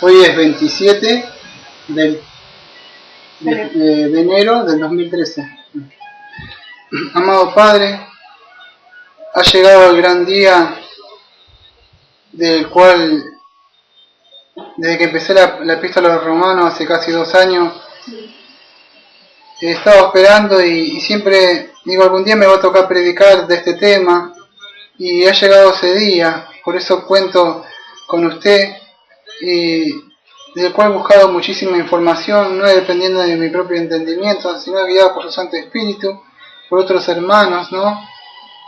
Hoy es 27 de enero del 2013. Amado Padre, ha llegado el gran día del cual, desde que empecé la epístola a los romanos hace casi 2 años, he estado esperando y siempre digo, algún día me va a tocar predicar de este tema, y ha llegado ese día. Por eso cuento con usted, y del cual he buscado muchísima información, no dependiendo de mi propio entendimiento, sino guiado por su Santo Espíritu, por otros hermanos, ¿no?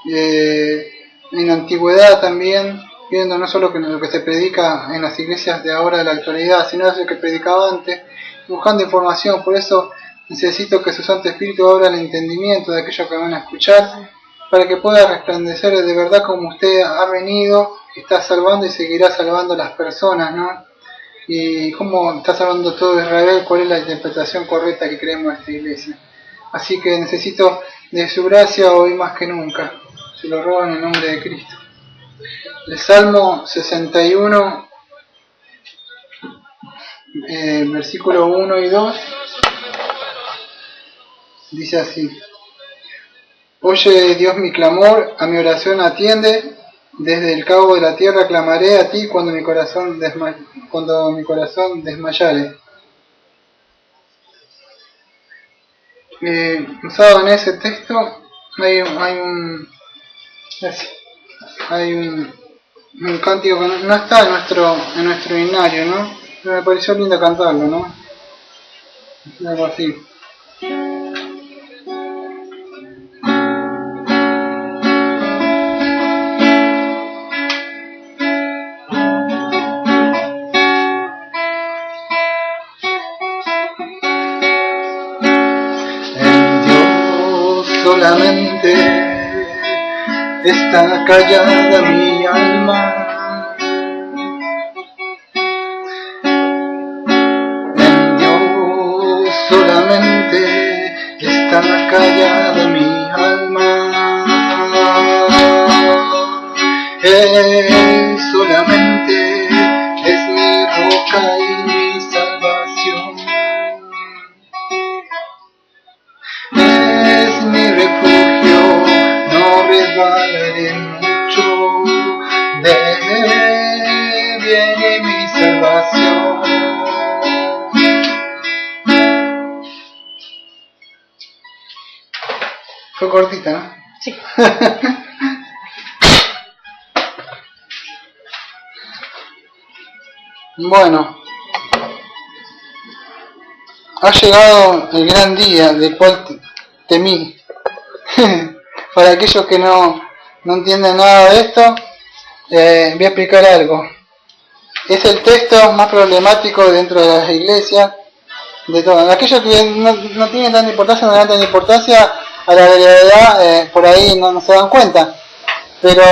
En la antigüedad también, viendo no solo lo que se predica en las iglesias de ahora de la actualidad, sino lo que predicaba antes, buscando información. Por eso necesito que su Santo Espíritu abra el entendimiento de aquellos que van a escuchar, para que pueda resplandecer de verdad como usted ha venido, está salvando y seguirá salvando a las personas, ¿no? Y cómo está salvando todo Israel, cuál es la interpretación correcta que creemos en esta iglesia. Así que necesito de su gracia hoy más que nunca. Se lo robo en el nombre de Cristo. El Salmo 61, versículo 1 y 2, dice así: Oye Dios mi clamor, a mi oración atiende, desde el cabo de la tierra clamaré a ti cuando mi corazón desmayare. Usado en ese texto hay un cántico que no está en nuestro himnario, ¿no? Pero me pareció lindo cantarlo, ¿no? Algo así. Solamente está callada mi alma, en Dios solamente está callada mi alma, Él solamente es mi roca y mi salvación. Mi refugio, no resbalaré mucho, de Él viene mi salvación. Fue cortita, ¿no? Sí. Bueno, ha llegado el gran día del cual temí. Para aquellos que no entienden nada de esto, voy a explicar algo. Es el texto más problemático dentro de las iglesias, de todas. Aquellos que no tienen tanta importancia, no dan tanta importancia a la realidad, por ahí no se dan cuenta. Pero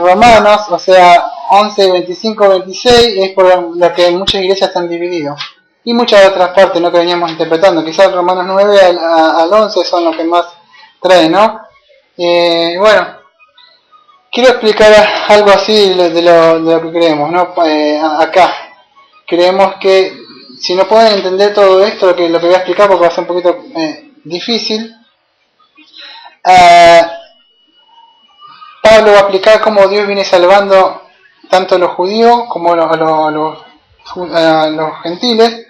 Romanos, o sea, 11, 25, 26, es por lo que muchas iglesias están divididos. Y muchas otras partes, ¿no?, que veníamos interpretando. Quizás Romanos 9 al 11 son los que más traen, ¿no? Bueno, quiero explicar algo así de lo que creemos, ¿no? Acá creemos que si no pueden entender todo esto, lo que voy a explicar, porque va a ser un poquito difícil, Pablo va a explicar cómo Dios viene salvando tanto a los judíos como a los gentiles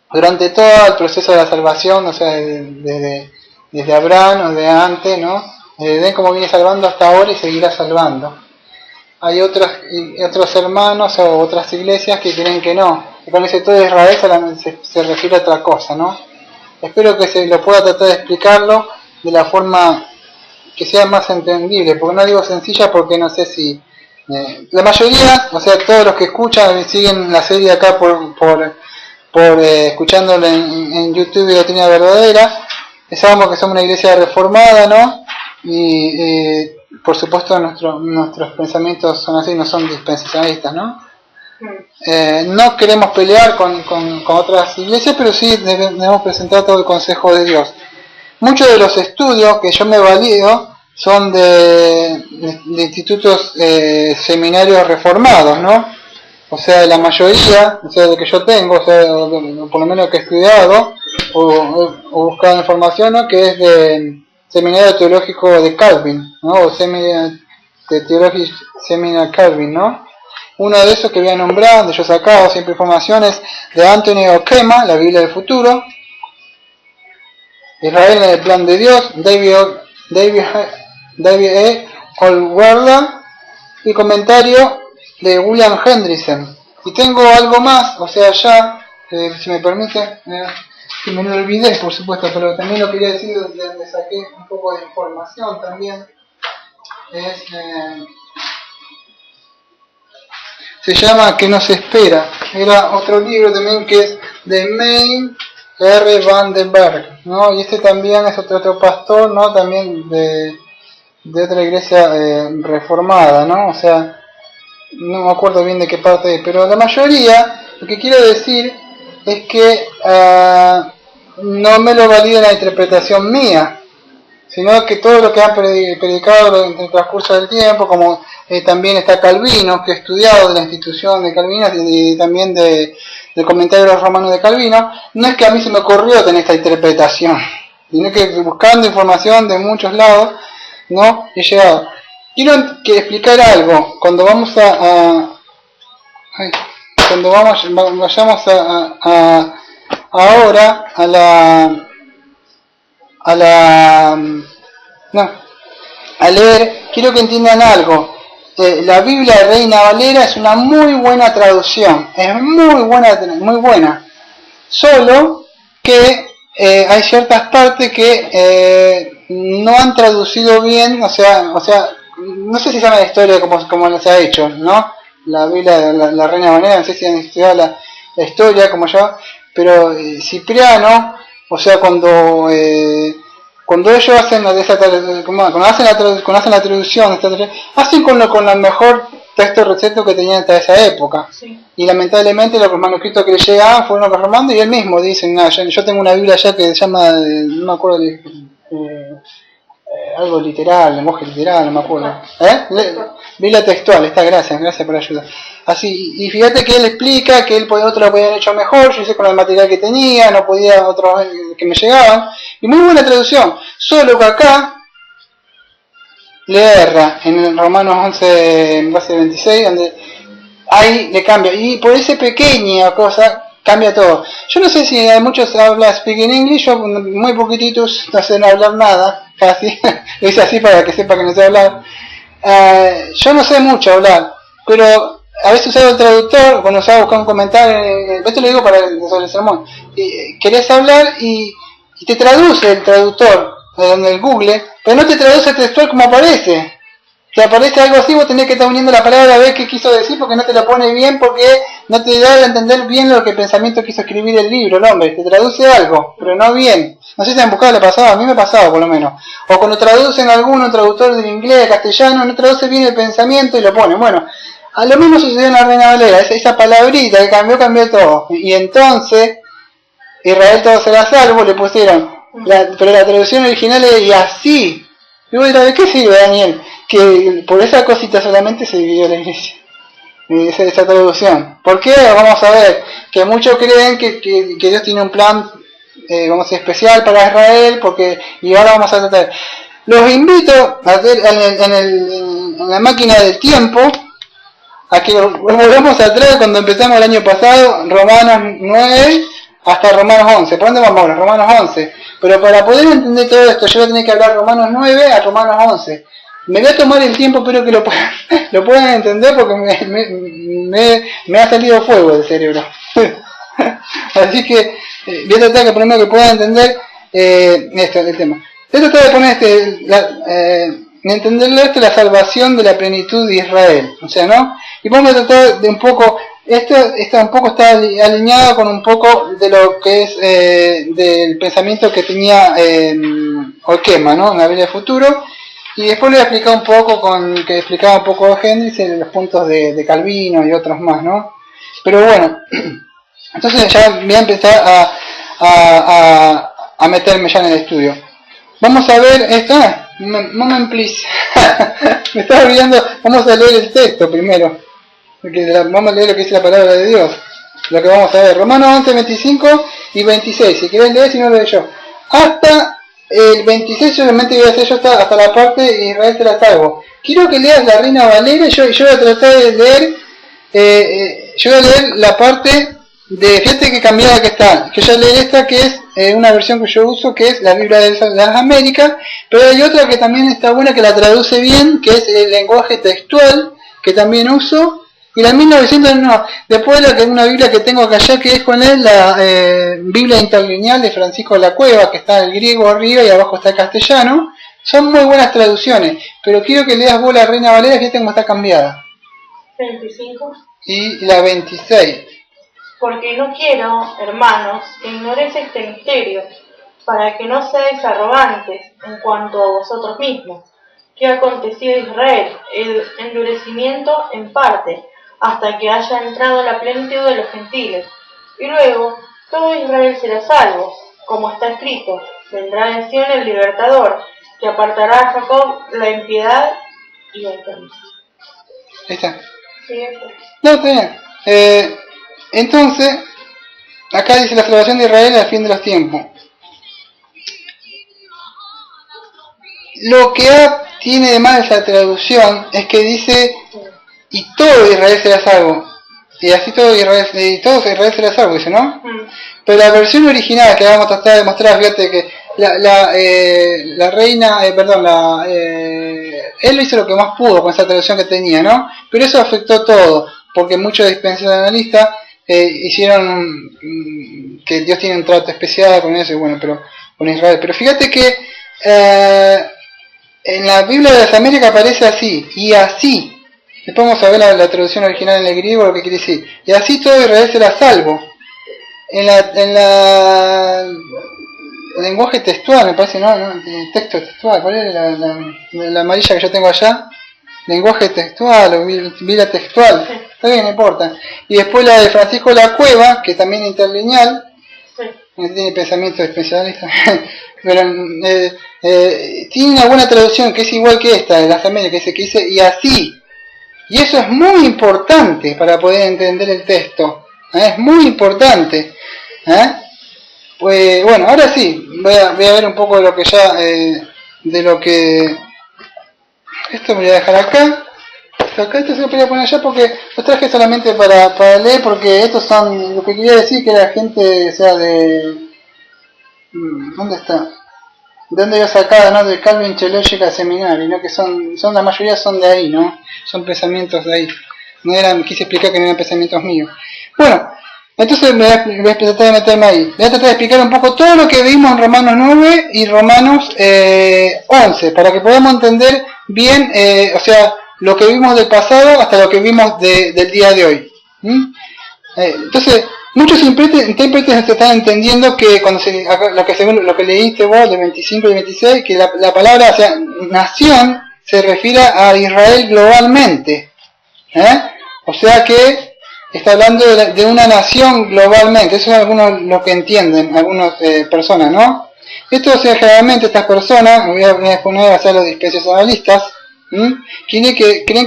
durante todo el proceso de la salvación, o sea, desde Abraham o de antes, ¿no? Ven cómo viene salvando hasta ahora y seguirá salvando. Hay otros hermanos o otras iglesias que creen que no, que cuando dice todo Israel se refiere a otra cosa, ¿no? Espero que se lo pueda tratar de explicarlo de la forma que sea más entendible, porque no digo sencilla porque no sé si la mayoría, o sea, todos los que escuchan siguen la serie acá por escuchándolo en YouTube de Doctrina Verdadera. Sabemos que somos una iglesia reformada, ¿no? Y por supuesto nuestros pensamientos son así, no son dispensacionalistas, ¿no? No queremos pelear con otras iglesias, pero sí debemos presentar todo el consejo de Dios. Muchos de los estudios que yo me valido son de institutos seminarios reformados, ¿no? o sea, la mayoría, o sea, de que yo tengo, o sea, por lo menos que he estudiado o buscado información, ¿no? Que es de Seminario Teológico de Calvin, ¿no? O Seminario de Theology Seminar Calvin, ¿no? Uno de esos que voy a nombrar, donde yo he sacado siempre informaciones de Anthony Okema, la Biblia del Futuro, Israel en el plan de Dios, David E. Allward, y comentario de William Hendrickson. Y tengo algo más, o sea, ya, si me permite, si me lo olvidé, por supuesto, pero también lo quería decir, donde saqué un poco de información también, es, se llama ¿Qué nos espera? Era otro libro también que es de Main R. Van den Berg, ¿no? Y este también es otro pastor, ¿no? También de otra iglesia reformada, ¿no? O sea, no me acuerdo bien de qué parte es, pero la mayoría, lo que quiero decir es que no me lo valida la interpretación mía, sino que todo lo que han predicado en el transcurso del tiempo, como también está Calvino, que he estudiado de la institución de Calvino y también del comentario de los romanos de Calvino, no es que a mí se me ocurrió tener esta interpretación, sino que buscando información de muchos lados, ¿no? He llegado. Quiero explicar algo. Cuando vamos vayamos ahora a leer, quiero que entiendan algo. La Biblia de Reina Valera es una muy buena traducción, es muy buena. Solo que hay ciertas partes que no han traducido bien, o sea, no sé si saben la historia como se ha hecho, ¿no? La Biblia de la Reina Valera, no sé si han estudiado la historia como yo, pero Cipriano, o sea, cuando ellos hacen cuando hacen la traducción, hacen con el mejor texto recto que tenían hasta esa época. Sí. Y lamentablemente los manuscritos que le llegaban fueron reformando, y él mismo dice, yo tengo una Biblia allá que se llama, no me acuerdo, algo literal, lenguaje literal, no me acuerdo. Biblia textual, gracias por la ayuda. Así, y fíjate que él explica que otros lo podían hecho mejor, yo hice con el material que tenía, no podía otros que me llegaban, y muy buena traducción, solo que acá le erra en el Romanos 11 en base 26, donde ahí le cambia, y por esa pequeña cosa cambia todo. Yo no sé si hay muchos hablan speaking English, yo muy poquititos no sé hablar nada, casi, lo hice así para que sepa que no sé hablar. Yo no sé mucho hablar, pero a veces usaba el traductor, cuando usaba buscar un comentario, esto lo digo sobre el sermón, querés hablar y te traduce el traductor en el Google, pero no te traduce textual como aparece. Si aparece algo así, vos tenés que estar uniendo la palabra a ver qué quiso decir, porque no te la pone bien, porque no te da a entender bien lo que el pensamiento quiso escribir el libro, el hombre. Te traduce algo, pero no bien. No sé si han buscado, le pasaba, a mí me pasaba por lo menos. O cuando traducen alguno, traductor del inglés, de castellano, no traduce bien el pensamiento y lo pone. Bueno, a lo mismo sucedió en la Reina Valera, esa palabrita que cambió todo. Y entonces, Israel todo será salvo, le pusieron, pero la traducción original es y así. Y vos dirás, ¿de qué sirve, Daniel? Que por esa cosita solamente se dividió la iglesia. Esa traducción. ¿Por qué? Vamos a ver. Que muchos creen que Dios tiene un plan especial para Israel, y ahora vamos a tratar. Los invito a ver en la máquina del tiempo, a que volvamos atrás cuando empezamos el año pasado, Romanos 9 hasta Romanos 11. ¿Por dónde vamos ahora? Romanos 11. Pero para poder entender todo esto, yo voy a tener que hablar Romanos 9 a Romanos 11. Me voy a tomar el tiempo, pero que lo puedan entender, porque me ha salido fuego del cerebro. Así que voy a tratar que primero que puedan entender el tema. Voy a tratar de poner entenderle la salvación de la plenitud de Israel. O sea, ¿no? Y vamos a tratar de un poco... Esto un poco está alineado con un poco de lo que es del pensamiento que tenía Okema, ¿no? En la Biblia del Futuro. Y después le voy a explicar un poco que explicaba un poco Hendricks en los puntos de Calvino y otros más, ¿no? Pero bueno, entonces ya voy a empezar a meterme ya en el estudio. Vamos a ver esto. Moment please. Me estaba olvidando. Vamos a leer el texto primero. Vamos a leer lo que dice la palabra de Dios. Lo que vamos a ver. Romanos 11, 25 y 26. Si querés leer, si no lo leo yo. Hasta el 26 obviamente voy a hacer yo hasta la parte de Israel será salvo. Quiero que leas la Reina Valera. Yo voy a tratar de leer. Yo voy a leer la parte de, fíjate que cambiada que está, que yo voy a leer esta que es una versión que yo uso, que es la Biblia de las Américas, pero hay otra que también está buena, que la traduce bien, que es el lenguaje textual, que también uso, y la 1900, no, después la que una Biblia que tengo acá ya, que es con él, la Biblia interlineal de Francisco de la Cueva, que está el griego arriba y abajo está el castellano. Son muy buenas traducciones, pero quiero que leas vos la Reina Valera, fíjate cómo está cambiada. 25. Y la 26. Porque no quiero, hermanos, que ignoréis este misterio, para que no seáis arrogantes en cuanto a vosotros mismos, que ha acontecido a Israel, el endurecimiento en parte, hasta que haya entrado la plenitud de los gentiles. Y luego, todo Israel será salvo, como está escrito, vendrá de Sion el libertador, que apartará a Jacob la impiedad y el enfermedad. Ahí está. Sí, no, está bien. Entonces, acá dice la salvación de Israel al fin de los tiempos. Lo que tiene de mal esa traducción es que dice, y todo Israel será salvo. Y así todo Israel será salvo, dice, ¿no? Pero la versión original que vamos a tratar de mostrar, fíjate que la reina, él hizo lo que más pudo con esa traducción que tenía, ¿no? Pero eso afectó todo, porque muchos dispensacionalistas hicieron que Dios tiene un trato especial con eso, y bueno, pero con Israel. Pero fíjate que en la Biblia de las Américas aparece así, y así. Después vamos a ver la traducción original en el griego, lo que quiere decir. Y así todo Israel será salvo. En el lenguaje textual, me parece, ¿no? El texto textual, ¿cuál es la amarilla que yo tengo allá? Lenguaje textual o Biblia textual. Está bien, no importa. Y después la de Francisco de la Cueva, que también es interlineal. No tiene pensamiento especialista. Pero tiene una buena traducción que es igual que esta, de las Américas, que dice, y así. Y eso es muy importante para poder entender el texto. Es muy importante. Pues bueno, ahora sí, voy a ver un poco de lo que ya, de lo que... Esto me voy a dejar acá. Acá esto se lo voy a poner allá porque lo traje solamente para leer, porque estos son, lo que quería decir que la gente, o sea, de... ¿Dónde está? ¿De dónde yo sacaba, no? De Calvin Theological Seminary, ¿no? Que son la mayoría son de ahí, ¿no? Son pensamientos de ahí. No eran, quise explicar que no eran pensamientos míos. Bueno, entonces voy a tratar de meterme ahí. Voy a tratar de explicar un poco todo lo que vimos en Romanos 9 y Romanos 11, para que podamos entender bien, o sea, lo que vimos del pasado hasta lo que vimos del día de hoy. Entonces, muchos intérpretes están entendiendo que cuando según lo que leíste vos de 25 y 26, que la palabra, o sea, nación, se refiere a Israel globalmente. O sea que está hablando de una nación globalmente. Eso es algunos lo que entienden, algunas personas, ¿no? Esto, o sea, generalmente estas personas, me voy a poner a hacer los dispensacionalistas, creen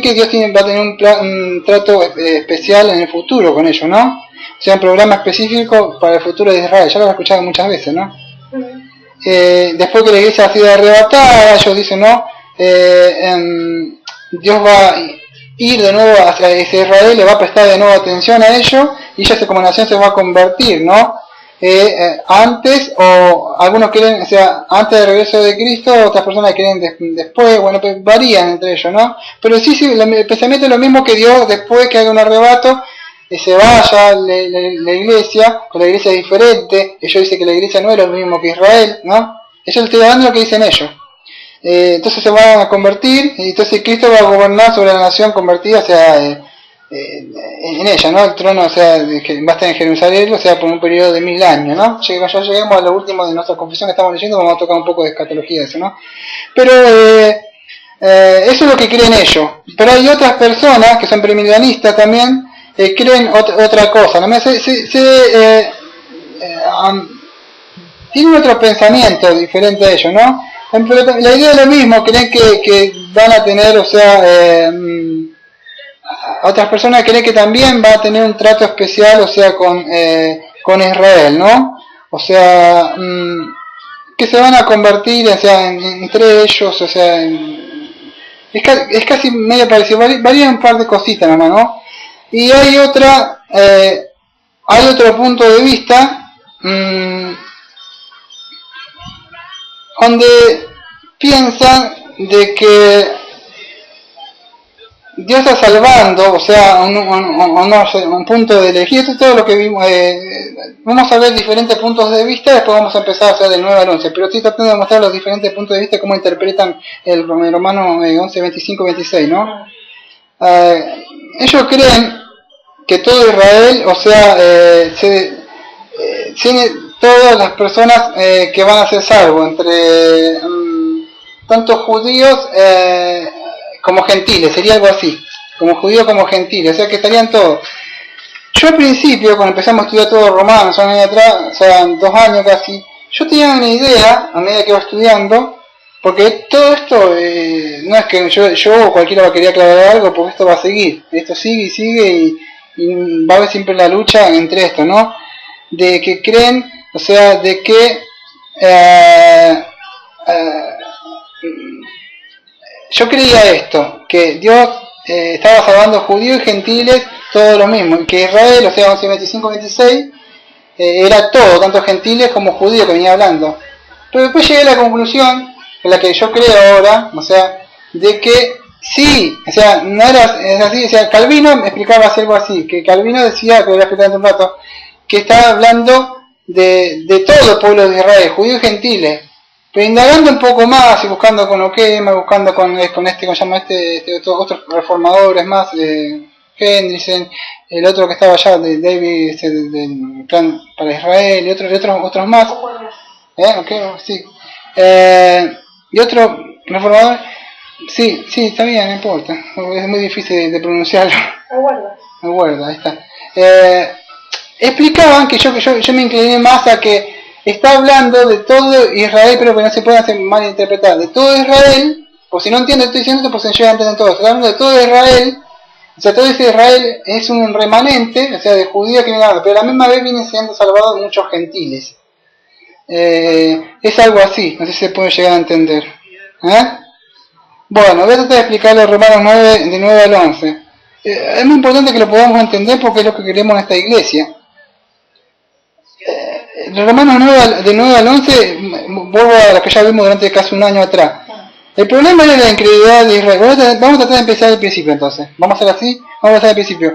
que Dios va a tener un trato especial en el futuro con ellos, ¿no? O sea, un programa específico para el futuro de Israel. Ya lo he escuchado muchas veces, ¿no? Después que la iglesia ha sido arrebatada, ellos dicen, ¿no? Dios va a ir de nuevo hacia Israel, le va a prestar de nuevo atención a ellos, y ellos como nación se va a convertir, ¿no? Antes, o algunos quieren, o sea, antes del regreso de Cristo, otras personas quieren después, bueno, pues varían entre ellos, ¿no? Pero sí, el pensamiento es lo mismo, que Dios, después que haga un arrebato, se vaya la iglesia, con la iglesia diferente. Ellos dicen que la iglesia no es lo mismo que Israel, ¿no? Eso estoy hablando de lo que dicen ellos. Entonces se van a convertir, y entonces Cristo va a gobernar sobre la nación convertida, o sea, en ella, ¿no? El trono, o sea, va a estar en Jerusalén, o sea, por un periodo de 1000 años, ¿no? Ya lleguemos a lo último de nuestra confesión que estamos leyendo, vamos a tocar un poco de escatología de eso, ¿no? Pero eso es lo que creen ellos. Pero hay otras personas que son premilenialistas también, creen otra cosa, ¿no? Tienen otro pensamiento diferente a ellos, ¿no? La idea es lo mismo, creen que van a tener, o sea, otras personas creen que también va a tener un trato especial, o sea, con Israel, ¿no? O sea, que se van a convertir, o sea, entre ellos, o sea, es casi medio parecido, varía un par de cositas nomás, ¿no? Y hay otro punto de vista donde piensan de que Dios está salvando, o sea, un punto de elegir, esto es todo lo que vimos, vamos a ver diferentes puntos de vista, después vamos a empezar, o sea, del 9 al 11, pero estoy tratando de mostrar los diferentes puntos de vista, cómo interpretan el Romano 11, 25, 26, ¿no? Ellos creen que todo Israel, o sea, tiene todas las personas que van a ser salvos, entre tanto judíos como gentiles, sería algo así, como judíos como gentiles, o sea que estarían todos. Yo al principio, cuando empezamos a estudiar todo Romanos, años atrás, o sea, 2 años casi, yo tenía una idea, a medida que iba estudiando, porque todo esto, no es que yo o cualquiera va a querer aclarar algo, porque esto va a seguir, esto sigue y sigue, y va a haber siempre la lucha entre esto, ¿no? De que creen, o sea, de que yo creía esto, que Dios estaba salvando judíos y gentiles, todo lo mismo, y que Israel, o sea, 11, 25, 26, era todo, tanto gentiles como judíos que venía hablando. Pero después llegué a la conclusión, en la que yo creo ahora, o sea, de que sí, o sea, no era es así, o sea, Calvino me explicaba algo así, que Calvino decía, que voy a explicar un rato, que estaba hablando de todo el pueblo de Israel, judíos y gentiles. Pero indagando un poco más y buscando con Okema, buscando con este, ¿cómo se llama otros reformadores más, Hendrickson, el otro que estaba allá, de David, del Plan para Israel, y otros más, okay, sí, y otro reformador, sí, está bien, no importa, es muy difícil de pronunciarlo. Aguarda, ahí está. Explicaban que yo me incliné más a que está hablando de todo Israel, pero que no se puede hacer malinterpretar. De todo Israel, por si no entiendo, estoy diciendo esto, pues yo ya entienden todo. Está hablando de todo Israel, o sea, todo ese Israel es un remanente, o sea, de judíos que viene hablando, pero a la misma vez viene siendo salvado de muchos gentiles. Es algo así, no sé si se puede llegar a entender. Bueno, voy a tratar de explicarlo Romanos 9, de 9 al 11. Es muy importante que lo podamos entender porque es lo que queremos en esta iglesia. Romanos 9, de 9 al 11, vuelvo a lo que ya vimos durante casi un año atrás. El problema era la incredulidad de Israel. Vamos a tratar de empezar del principio entonces. Vamos a hacer así, vamos a empezar del principio.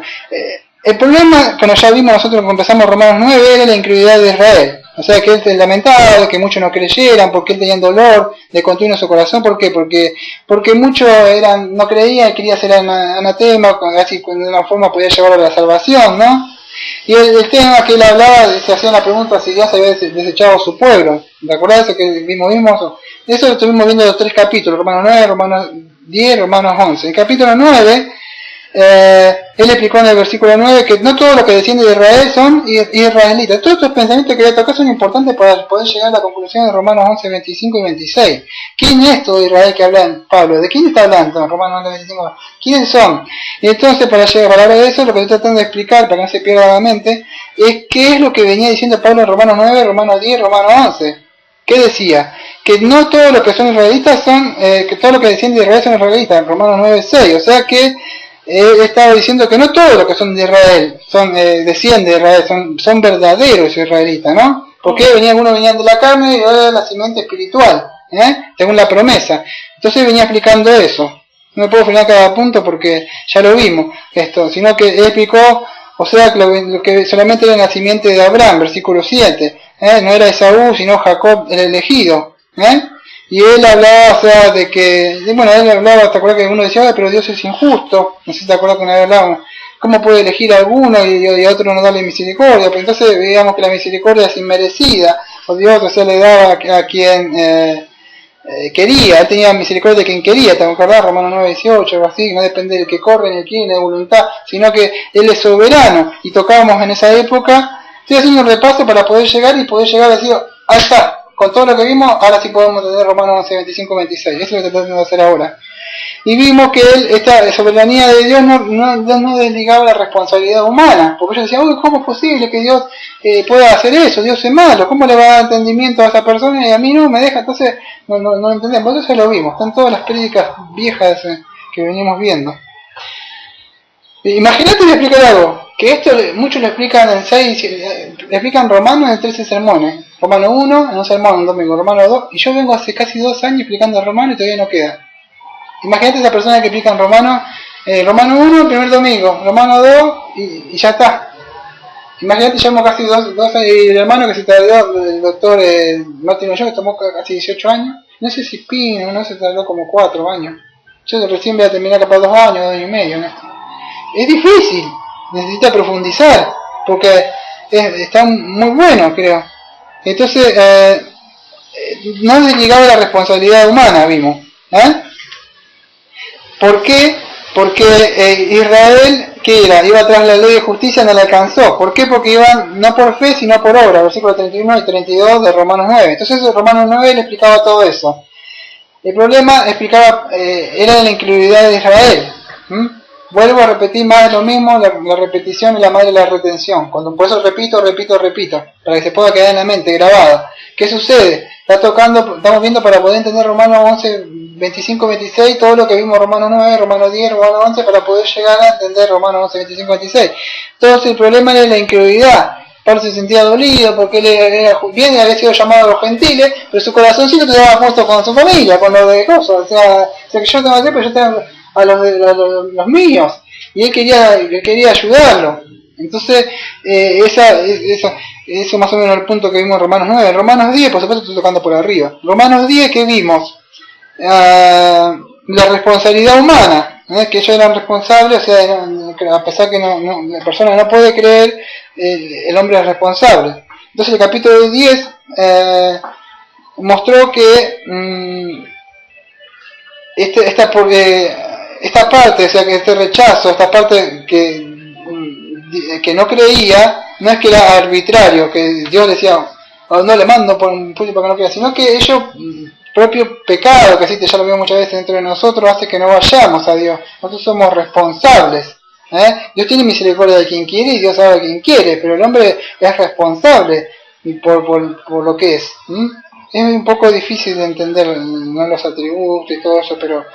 El problema, cuando ya vimos nosotros cuando empezamos Romanos 9, era la incredulidad de Israel. O sea, que él se lamentaba, que muchos no creyeran, porque él tenía dolor de continuo en su corazón. ¿Por qué? Porque muchos no creían, querían ser anatema, así de una forma podía llevar a la salvación, ¿no? Y el tema que él hablaba, se hacía la pregunta si Dios había desechado a su pueblo. ¿Te acordás de eso que vimos? Eso lo estuvimos viendo en los 3 capítulos, Romanos 9, Romanos 10, Romanos 11. En el capítulo 9, él explicó en el versículo 9 que no todo lo que desciende de Israel son israelitas. Todos estos pensamientos que voy a tocar son importantes para poder llegar a la conclusión de Romanos 11, 25 y 26. ¿Quién es todo Israel que habla Pablo? ¿De quién está hablando en Romanos 11, 25? ¿Quiénes son? Y entonces, para hablar de eso, lo que estoy tratando de explicar, para que no se pierda la mente, es qué es lo que venía diciendo Pablo en Romanos 9, Romanos 10, Romanos 11. ¿Qué decía? Que no todo lo que son israelitas que todo lo que desciende de Israel son israelitas, en Romanos 9, 6. O sea que él estaba diciendo que no todo lo que son de Israel desciende de Israel, son verdaderos israelitas, ¿no? Porque algunos venían de la carne y ahora de la simiente espiritual, según la promesa. Entonces venía explicando eso. No me puedo frenar cada punto porque ya lo vimos esto, sino que él explicó, o sea, que lo que solamente era la simiente de Abraham, versículo 7, no era Esaú, sino Jacob el elegido, y él hablaba, o sea, de que, bueno, él hablaba, ¿te acuerdas que uno decía, pero Dios es injusto? No sé si te acuerdas que una vez hablábamos, ¿cómo puede elegir a alguno y a otro no darle misericordia? Pero entonces veíamos que la misericordia es inmerecida, o Dios, o sea, le daba a quien quería, él tenía misericordia de quien quería, ¿te acordás? Romanos 9, 18, algo así, no depende del que corre, ni el quiere, ni de voluntad, sino que él es soberano, y tocábamos en esa época. Estoy haciendo un repaso para poder llegar a decir, ahí está, con todo lo que vimos, ahora sí podemos tener Romanos 11, 25, 26, eso es lo que estoy tratando de hacer ahora. Y vimos que esta soberanía de Dios no desligaba la responsabilidad humana, porque ellos decían, uy, ¿cómo es posible que Dios pueda hacer eso? Dios es malo, ¿cómo le va a dar entendimiento a esa persona y a mí no me deja? Entonces no entendemos, entonces lo vimos, están todas las prédicas viejas que venimos viendo. Imagínate de explicar algo, que esto muchos lo explican en 6, le explican Romanos en 13 sermones. Romano 1 en un sermón, un domingo, Romano 2, y yo vengo hace casi 2 años explicando Romano y todavía no queda. Imagínate esa persona que explica en Romano 1 el primer domingo, Romano 2 y ya está. Imagínate, llevamos casi 2 años, y el hermano que se tardó, el doctor Martín Ollón, que tomó casi 18 años, no sé si Pino, no se tardó como 4 años. Yo recién voy a terminar capaz 2 años, 2 años y medio en esto. Es difícil, necesita profundizar, porque está muy bueno, creo. Entonces, no desligaba la responsabilidad humana, vimos. ¿Por qué? Porque Israel, ¿qué era? Iba tras la ley de justicia, no la alcanzó. ¿Por qué? Porque iban no por fe, sino por obra, versículos 31 y 32 de Romanos 9. Entonces, Romanos 9 le explicaba todo eso. El problema era la incredulidad de Israel. Vuelvo a repetir más de lo mismo, la repetición es la madre de la retención. Por eso repito, para que se pueda quedar en la mente, grabada. ¿Qué sucede? Estamos viendo para poder entender Romanos 11, 25, 26, todo lo que vimos Romanos 9, Romanos 10, Romanos 11, para poder llegar a entender Romanos 11, 25, 26. Entonces el problema era la incredulidad. Pablo se sentía dolido porque él era bien y había sido llamado a los gentiles, pero su corazoncito estaba puesto con su familia, con los de cosas. O sea que yo tengo que hacer, pero yo tengo a los míos, y él quería ayudarlo. Entonces eso más o menos el punto que vimos en Romanos 9. En Romanos 10, por supuesto estoy tocando por arriba. Romanos 10, ¿qué vimos? La responsabilidad humana, que ellos eran responsables, o sea, a pesar que la persona no puede creer, el hombre es responsable. Entonces el capítulo 10 mostró que esta parte, o sea, que este rechazo, esta parte que no creía, no es que era arbitrario, que Dios decía, oh, no le mando por un puño para que no crea, sino que ellos, propio pecado, que existe, ya lo veo muchas veces dentro de nosotros, hace que no vayamos a Dios. Nosotros somos responsables. Dios tiene misericordia de quien quiere y Dios sabe a quien quiere, pero el hombre es responsable por lo que es. Es un poco difícil de entender, no los atributos y todo eso, pero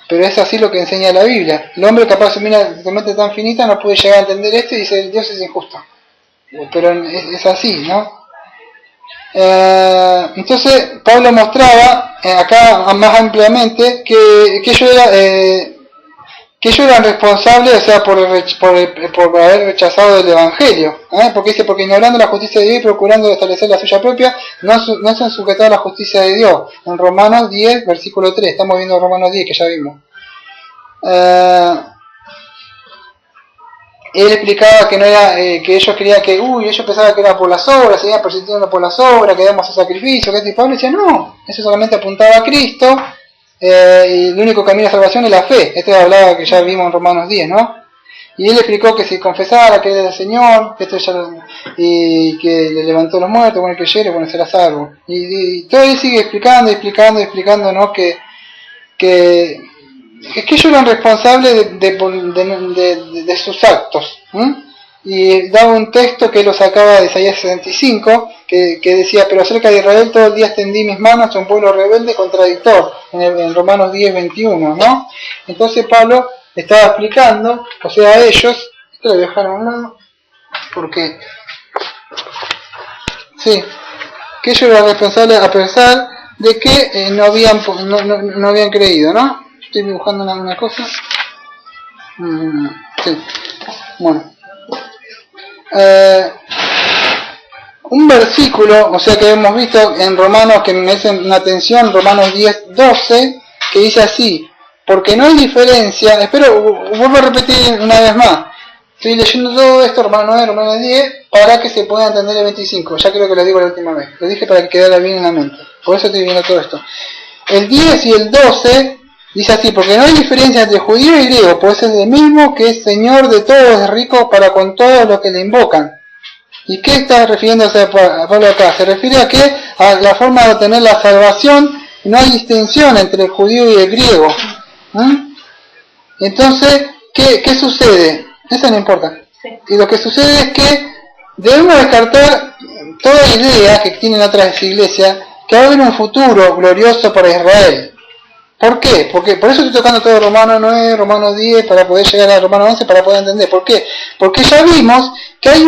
es así lo que enseña la Biblia. El hombre capaz de mente tan finita no puede llegar a entender esto y dice, Dios es injusto. Pero es así, ¿no? Entonces Pablo mostraba acá más ampliamente que ellos eran responsables, o sea, por haber rechazado el Evangelio, porque dice, porque ignorando la justicia de Dios y procurando establecer la suya propia, no se han sujetado a la justicia de Dios. En Romanos 10, versículo 3, estamos viendo Romanos 10, que ya vimos. Él explicaba que no era, que ellos creían que, ellos pensaban que era por las obras, se iban persistiendo por las obras, que damos el sacrificio, que y Pablo decía, no, eso solamente apuntaba a Cristo, y el único camino de salvación es la fe. Esto hablaba que ya vimos en Romanos 10, ¿no? Y él explicó que si confesara que era el Señor, que y que le levantó los muertos, bueno, que creyere, bueno, será salvo. Y todo él sigue explicando, ¿no? Que ellos eran responsables de sus actos. Y daba un texto que lo sacaba de Isaías 65, que decía, pero acerca de Israel todo el día extendí mis manos a un pueblo rebelde contradictor, en Romanos 10, 21, ¿no? Entonces Pablo estaba explicando, o sea, a ellos, esto lo dejaron a un lado, porque, sí, que ellos eran responsables a pesar de que no habían creído, ¿no? Estoy dibujando una cosa. Sí, bueno. Un versículo, o sea que hemos visto en Romanos, que me hacen una atención, Romanos 10, 12, que dice así, porque no hay diferencia, vuelvo a repetir una vez más, estoy leyendo todo esto, Romanos 9, Romanos 10, para que se pueda entender el 25, ya creo que lo digo la última vez, lo dije para que quedara bien en la mente, por eso estoy viendo todo esto. El 10 y el 12 dice así, porque no hay diferencia entre judío y griego, pues es el mismo que es Señor de todos, es rico para con todos los que le invocan. ¿Y qué está refiriéndose a Pablo acá? Se refiere a que a la forma de obtener la salvación no hay distinción entre el judío y el griego. Entonces, ¿qué sucede? Eso no importa. Sí. Y lo que sucede es que debemos descartar toda idea que tienen otras iglesias que va a haber un futuro glorioso para Israel. ¿Por qué? Porque por eso estoy tocando todo Romanos 9, Romanos 10, para poder llegar a Romanos 11, para poder entender. ¿Por qué? Porque ya vimos que hay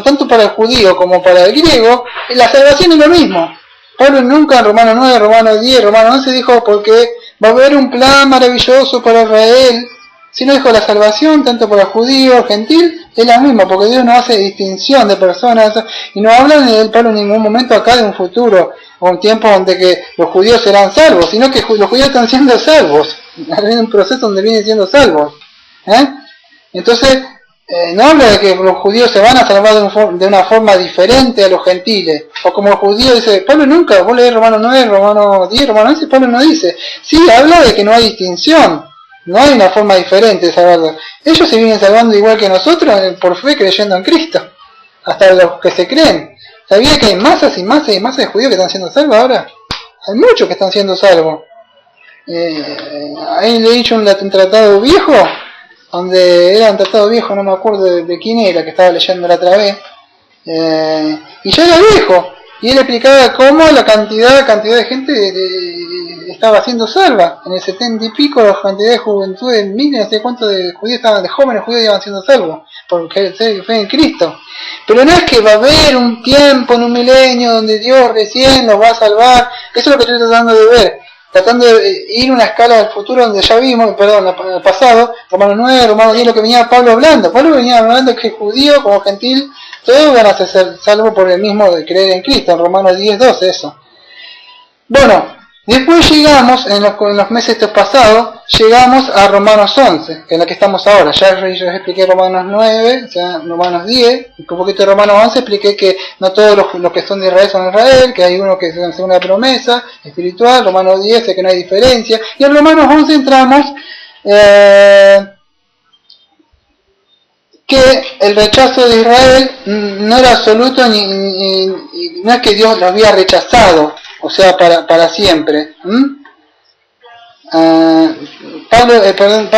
tanto para el judío como para el griego, la salvación es lo mismo. Pablo nunca en Romanos 9, Romanos 10, Romanos 11 dijo porque va a haber un plan maravilloso para Israel, sino dijo la salvación tanto para el judío, el gentil, es la misma, porque Dios no hace distinción de personas, y no habla en Pablo en ningún momento acá de un futuro, o un tiempo donde que los judíos serán salvos, sino que los judíos están siendo salvos, hay un proceso donde vienen siendo salvos. Entonces, no habla de que los judíos se van a salvar de una forma diferente a los gentiles, o como el judío dice, Pablo nunca, vos lees Romanos 9, Romanos 10, Romanos 11, Pablo no dice, sí, habla de que no hay distinción, no hay una forma diferente de salvarlos. Ellos se vienen salvando igual que nosotros por fe creyendo en Cristo. Hasta los que se creen. ¿Sabía que hay masas y masas y masas de judíos que están siendo salvos ahora? Hay muchos que están siendo salvos. Ahí le he dicho un tratado viejo, donde era un tratado viejo, no me acuerdo de quién era, que estaba leyendo la otra vez. Y ya era viejo. Y él explicaba cómo la cantidad de gente estaba siendo salva. En el 70 y pico, la cantidad de juventud, en miles, no sé cuántos de judíos estaban, de jóvenes judíos iban siendo salvos, porque fe en Cristo. Pero no es que va a haber un tiempo, en un milenio, donde Dios recién los va a salvar. Eso es lo que estoy tratando de ver. Tratando de ir una escala del futuro donde ya vimos, perdón, el pasado, Romanos 9, Romanos 10, lo que venía Pablo hablando. Pablo venía hablando que judío como gentil, todos van a ser salvos por el mismo de creer en Cristo, en Romanos 10, 12, eso. Bueno, después llegamos, en los meses estos pasados, llegamos a Romanos 11, que es la que estamos ahora. Ya yo expliqué Romanos 9, o sea, Romanos 10, un poquito de Romanos 11, expliqué que no todos los que son de Israel son de Israel, que hay uno que es según la promesa espiritual, Romanos 10, sé que no hay diferencia, y en Romanos 11 entramos que el rechazo de Israel no era absoluto, ni no es que Dios lo había rechazado, o sea, para siempre. Pablo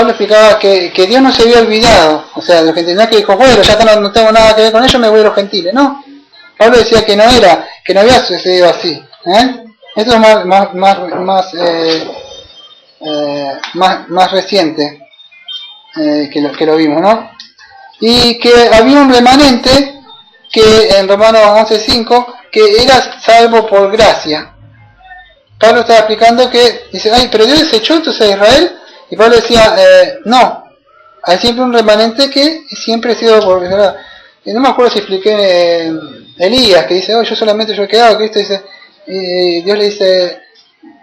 explicaba que Dios no se había olvidado, o sea, de los gentiles, no es que dijo, bueno, ya no tengo nada que ver con ellos, me voy a los gentiles, no. Pablo decía que no había sucedido así. Esto es más reciente que lo vimos, ¿no? Y que había un remanente que en Romanos 11:5 que era salvo por gracia. Pablo estaba explicando que dice, ay, pero Dios desechó entonces a Israel, y Pablo decía, no, hay siempre un remanente que siempre ha sido por gracia. Y no me acuerdo si expliqué Elías, que dice, yo solamente yo he quedado, Cristo dice, y Dios le dice,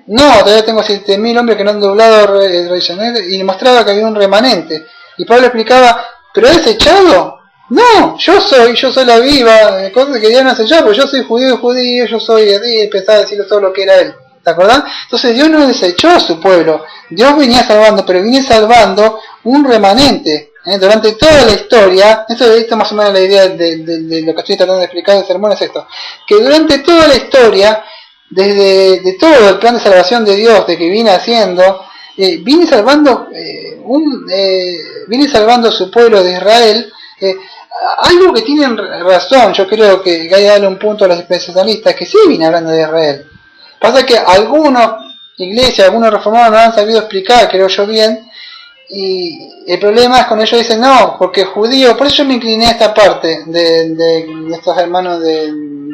no, todavía tengo 7.000 hombres que no han doblado el rey Janet, y mostraba que había un remanente. Y Pablo explicaba, ¿pero es echado? No, yo soy la viva, cosas que Dios no hace echar, porque yo soy judío, yo soy así, empezaba a decirle todo lo que era él. ¿Te acordás? Entonces Dios no desechó a su pueblo, Dios venía salvando, pero viene salvando un remanente. Durante toda la historia, esto es más o menos la idea de lo que estoy tratando de explicar del sermón, es esto, que durante toda la historia, desde todo el plan de salvación de Dios, de que viene haciendo, viene salvando a su pueblo de Israel. Algo que tienen razón, yo creo que hay que darle un punto a los especialistas, que sí viene hablando de Israel. Pasa que algunas iglesias, algunos reformados no han sabido explicar, creo yo bien, y el problema es cuando ellos dicen no, porque judío, por eso yo me incliné a esta parte de estos hermanos del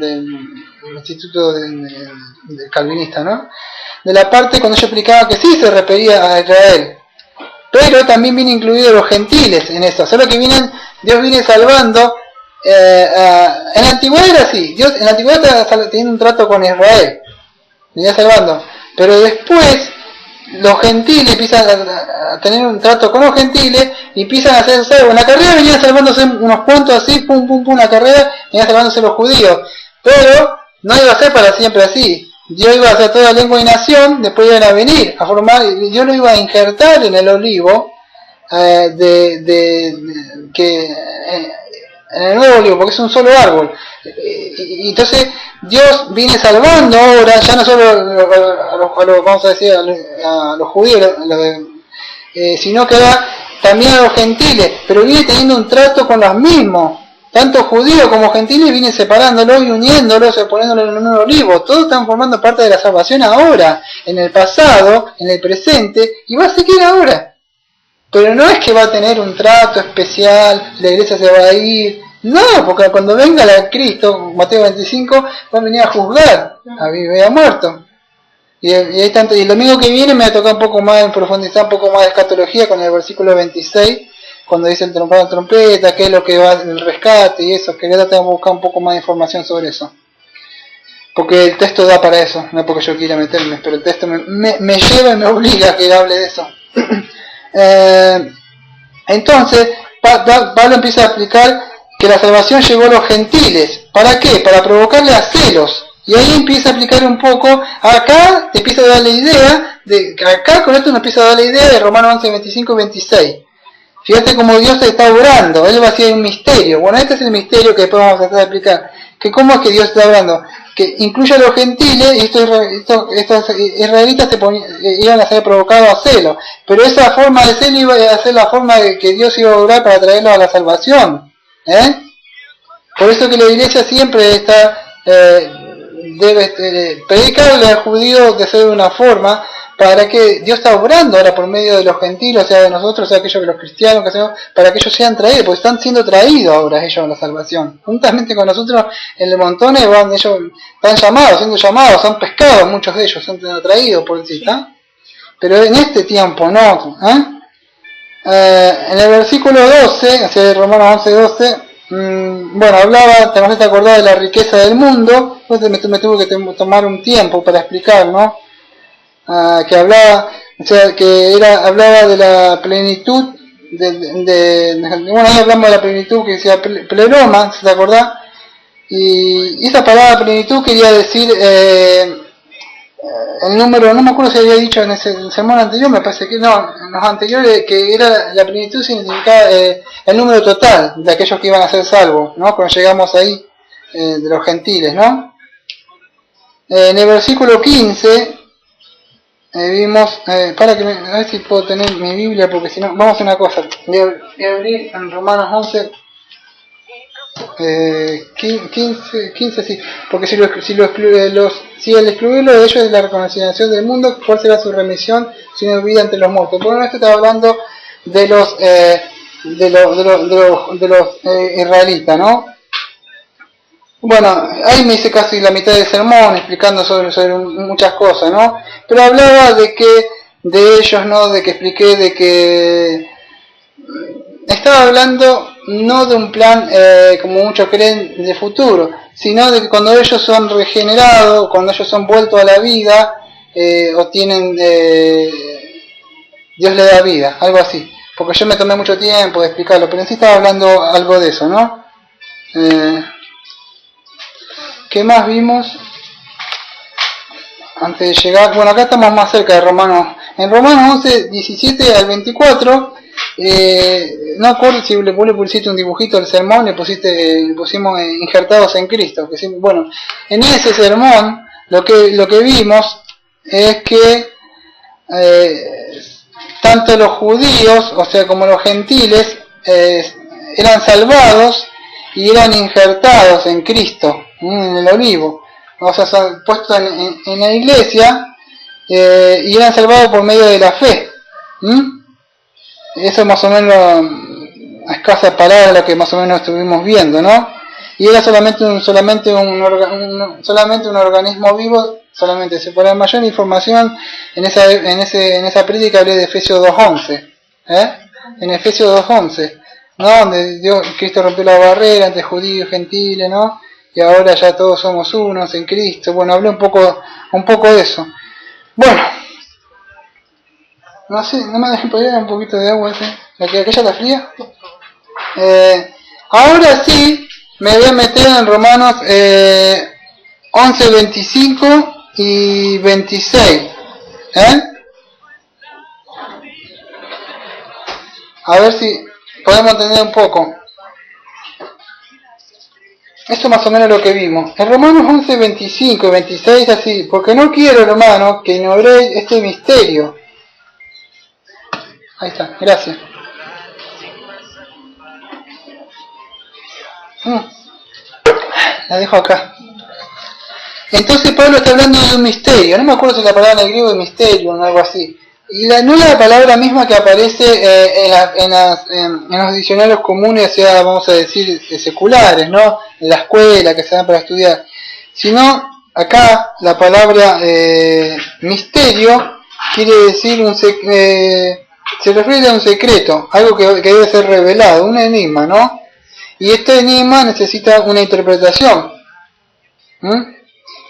instituto de calvinista, ¿no? De la parte cuando yo explicaba que sí se refería a Israel, pero también viene incluido los gentiles en esto, solo que Dios viene salvando. En la antigüedad era así, Dios en la antigüedad estaba teniendo un trato con Israel, venía salvando, pero después los gentiles empiezan a tener un trato con los gentiles y empiezan a hacer salvos. En la carrera venían salvándose unos cuantos así, pum pum pum, la carrera venían salvándose los judíos, pero no iba a ser para siempre así. Dios iba a hacer toda lengua y nación, después iban a venir a formar, Dios lo iba a injertar en el olivo, en el nuevo olivo, porque es un solo árbol. Y entonces Dios viene salvando ahora, ya no solo a los vamos a decir, a los judíos, sino que ahora también a los gentiles, pero viene teniendo un trato con los mismos, tanto judíos como gentiles, viene separándolos y uniéndolos, poniéndolos en un olivo. Todos están formando parte de la salvación ahora, en el pasado, en el presente, y va a seguir ahora. Pero no es que va a tener un trato especial, la iglesia se va a ir. No, porque cuando venga la Cristo, Mateo 25, va a venir a juzgar a vivo y a muerto. Y el domingo que viene me va a tocar un poco más, profundizar un poco más de escatología con el versículo 26, cuando dice el trompeta, qué es lo que va el rescate y eso, que voy a tratar de buscar un poco más de información sobre eso. Porque el texto da para eso, no porque yo quiera meterme, pero el texto me lleva y me obliga a que hable de eso. Entonces, Pablo empieza a explicar que la salvación llegó a los gentiles. ¿Para qué? Para provocarle a celos. Y ahí empieza a explicar un poco, acá te empieza a dar la idea, acá con esto nos empieza a dar la idea de Romanos 11, 25 y 26. Fíjate cómo Dios está obrando, Él va a hacer un misterio. Bueno, este es el misterio que después vamos a tratar de explicar. Que cómo es que Dios está obrando. Que incluye a los gentiles, y estos israelitas iban a ser provocados a celo. Pero esa forma de celo iba a ser la forma de que Dios iba a obrar para traerlos a la salvación. Por eso que la iglesia siempre está debe predicarle al judío de ser de una forma, para que Dios está obrando ahora por medio de los gentiles, o sea de nosotros, o sea aquellos que los cristianos, que hacemos, para que ellos sean traídos, porque están siendo traídos ahora ellos a la salvación. Juntamente con nosotros en el montones van, ellos están llamados, siendo llamados, son pescados, muchos de ellos son atraídos por sí, ¿está? Pero en este tiempo no. En el versículo 12, o sea de Romanos 11, 12, bueno, hablaba, tenemos que acordar de la riqueza del mundo, entonces me tuve que tomar un tiempo para explicar, ¿no? Que hablaba, o sea, hablaba de la plenitud, bueno, ahí hablamos de la plenitud que decía pleroma, ¿se te acordás? Y esa palabra plenitud quería decir el número, no me acuerdo si había dicho en el sermón anterior, me parece que no, en los anteriores, que era la plenitud significaba el número total de aquellos que iban a ser salvos, ¿no? Cuando llegamos ahí, de los gentiles, ¿no? En el versículo 15 vimos, para que a ver si puedo tener mi Biblia, porque si no, vamos a hacer una cosa, voy a abrir en Romanos 11, 15 sí, porque si al excluirlo de ellos de la reconciliación del mundo, ¿cuál será su remisión si no vida entre los muertos? Bueno, esto está hablando de los israelitas, ¿no? Bueno, ahí me hice casi la mitad del sermón explicando sobre muchas cosas, ¿no? Pero hablaba de ellos, ¿no? De que expliqué de que estaba hablando no de un plan, como muchos creen, de futuro, sino de que cuando ellos son regenerados, cuando ellos son vueltos a la vida, o tienen, Dios le da vida, algo así. Porque yo me tomé mucho tiempo de explicarlo, pero en sí estaba hablando algo de eso, ¿no? ¿Qué más vimos? Antes de llegar, bueno, acá estamos más cerca de Romanos. En Romanos 11, 17 al 24, no acuerdo si vos le pusiste un dibujito al sermón, le pusimos injertados en Cristo. Que bueno, en ese sermón lo que vimos es que tanto los judíos, o sea, como los gentiles, eran salvados y eran injertados en Cristo, en el olivo, o sea, son puestos en la iglesia, y eran salvados por medio de la fe. Eso más o menos, a escasa palabra, lo que más o menos estuvimos viendo, ¿no? Y era solamente un organismo vivo, solamente. Para mayor información, en esa prédica hablé de Efesios 2.11, en Efesios 2.11, ¿no? Donde Cristo rompió la barrera entre judíos y gentiles, ¿no? Y ahora ya todos somos unos en Cristo. Bueno, hablé un poco de eso. Bueno, no sé, no me dejen poner un poquito de agua ese. ¿Aquella está fría? Ahora sí, me voy a meter en Romanos 11, 25 y 26. A ver si podemos entender un poco. Esto más o menos lo que vimos. En Romanos 11, 25 y 26 así, porque no quiero, hermanos, que ignoréis este misterio. Ahí está, gracias. La dejo acá. Entonces Pablo está hablando de un misterio, no me acuerdo si la palabra en griego es misterio o algo así. Y no es la palabra misma que aparece en los diccionarios comunes, o sea, vamos a decir, seculares, ¿no? En la escuela que se dan para estudiar. Sino, acá la palabra misterio quiere decir se refiere a un secreto, algo que debe ser revelado, un enigma, ¿no? Y este enigma necesita una interpretación.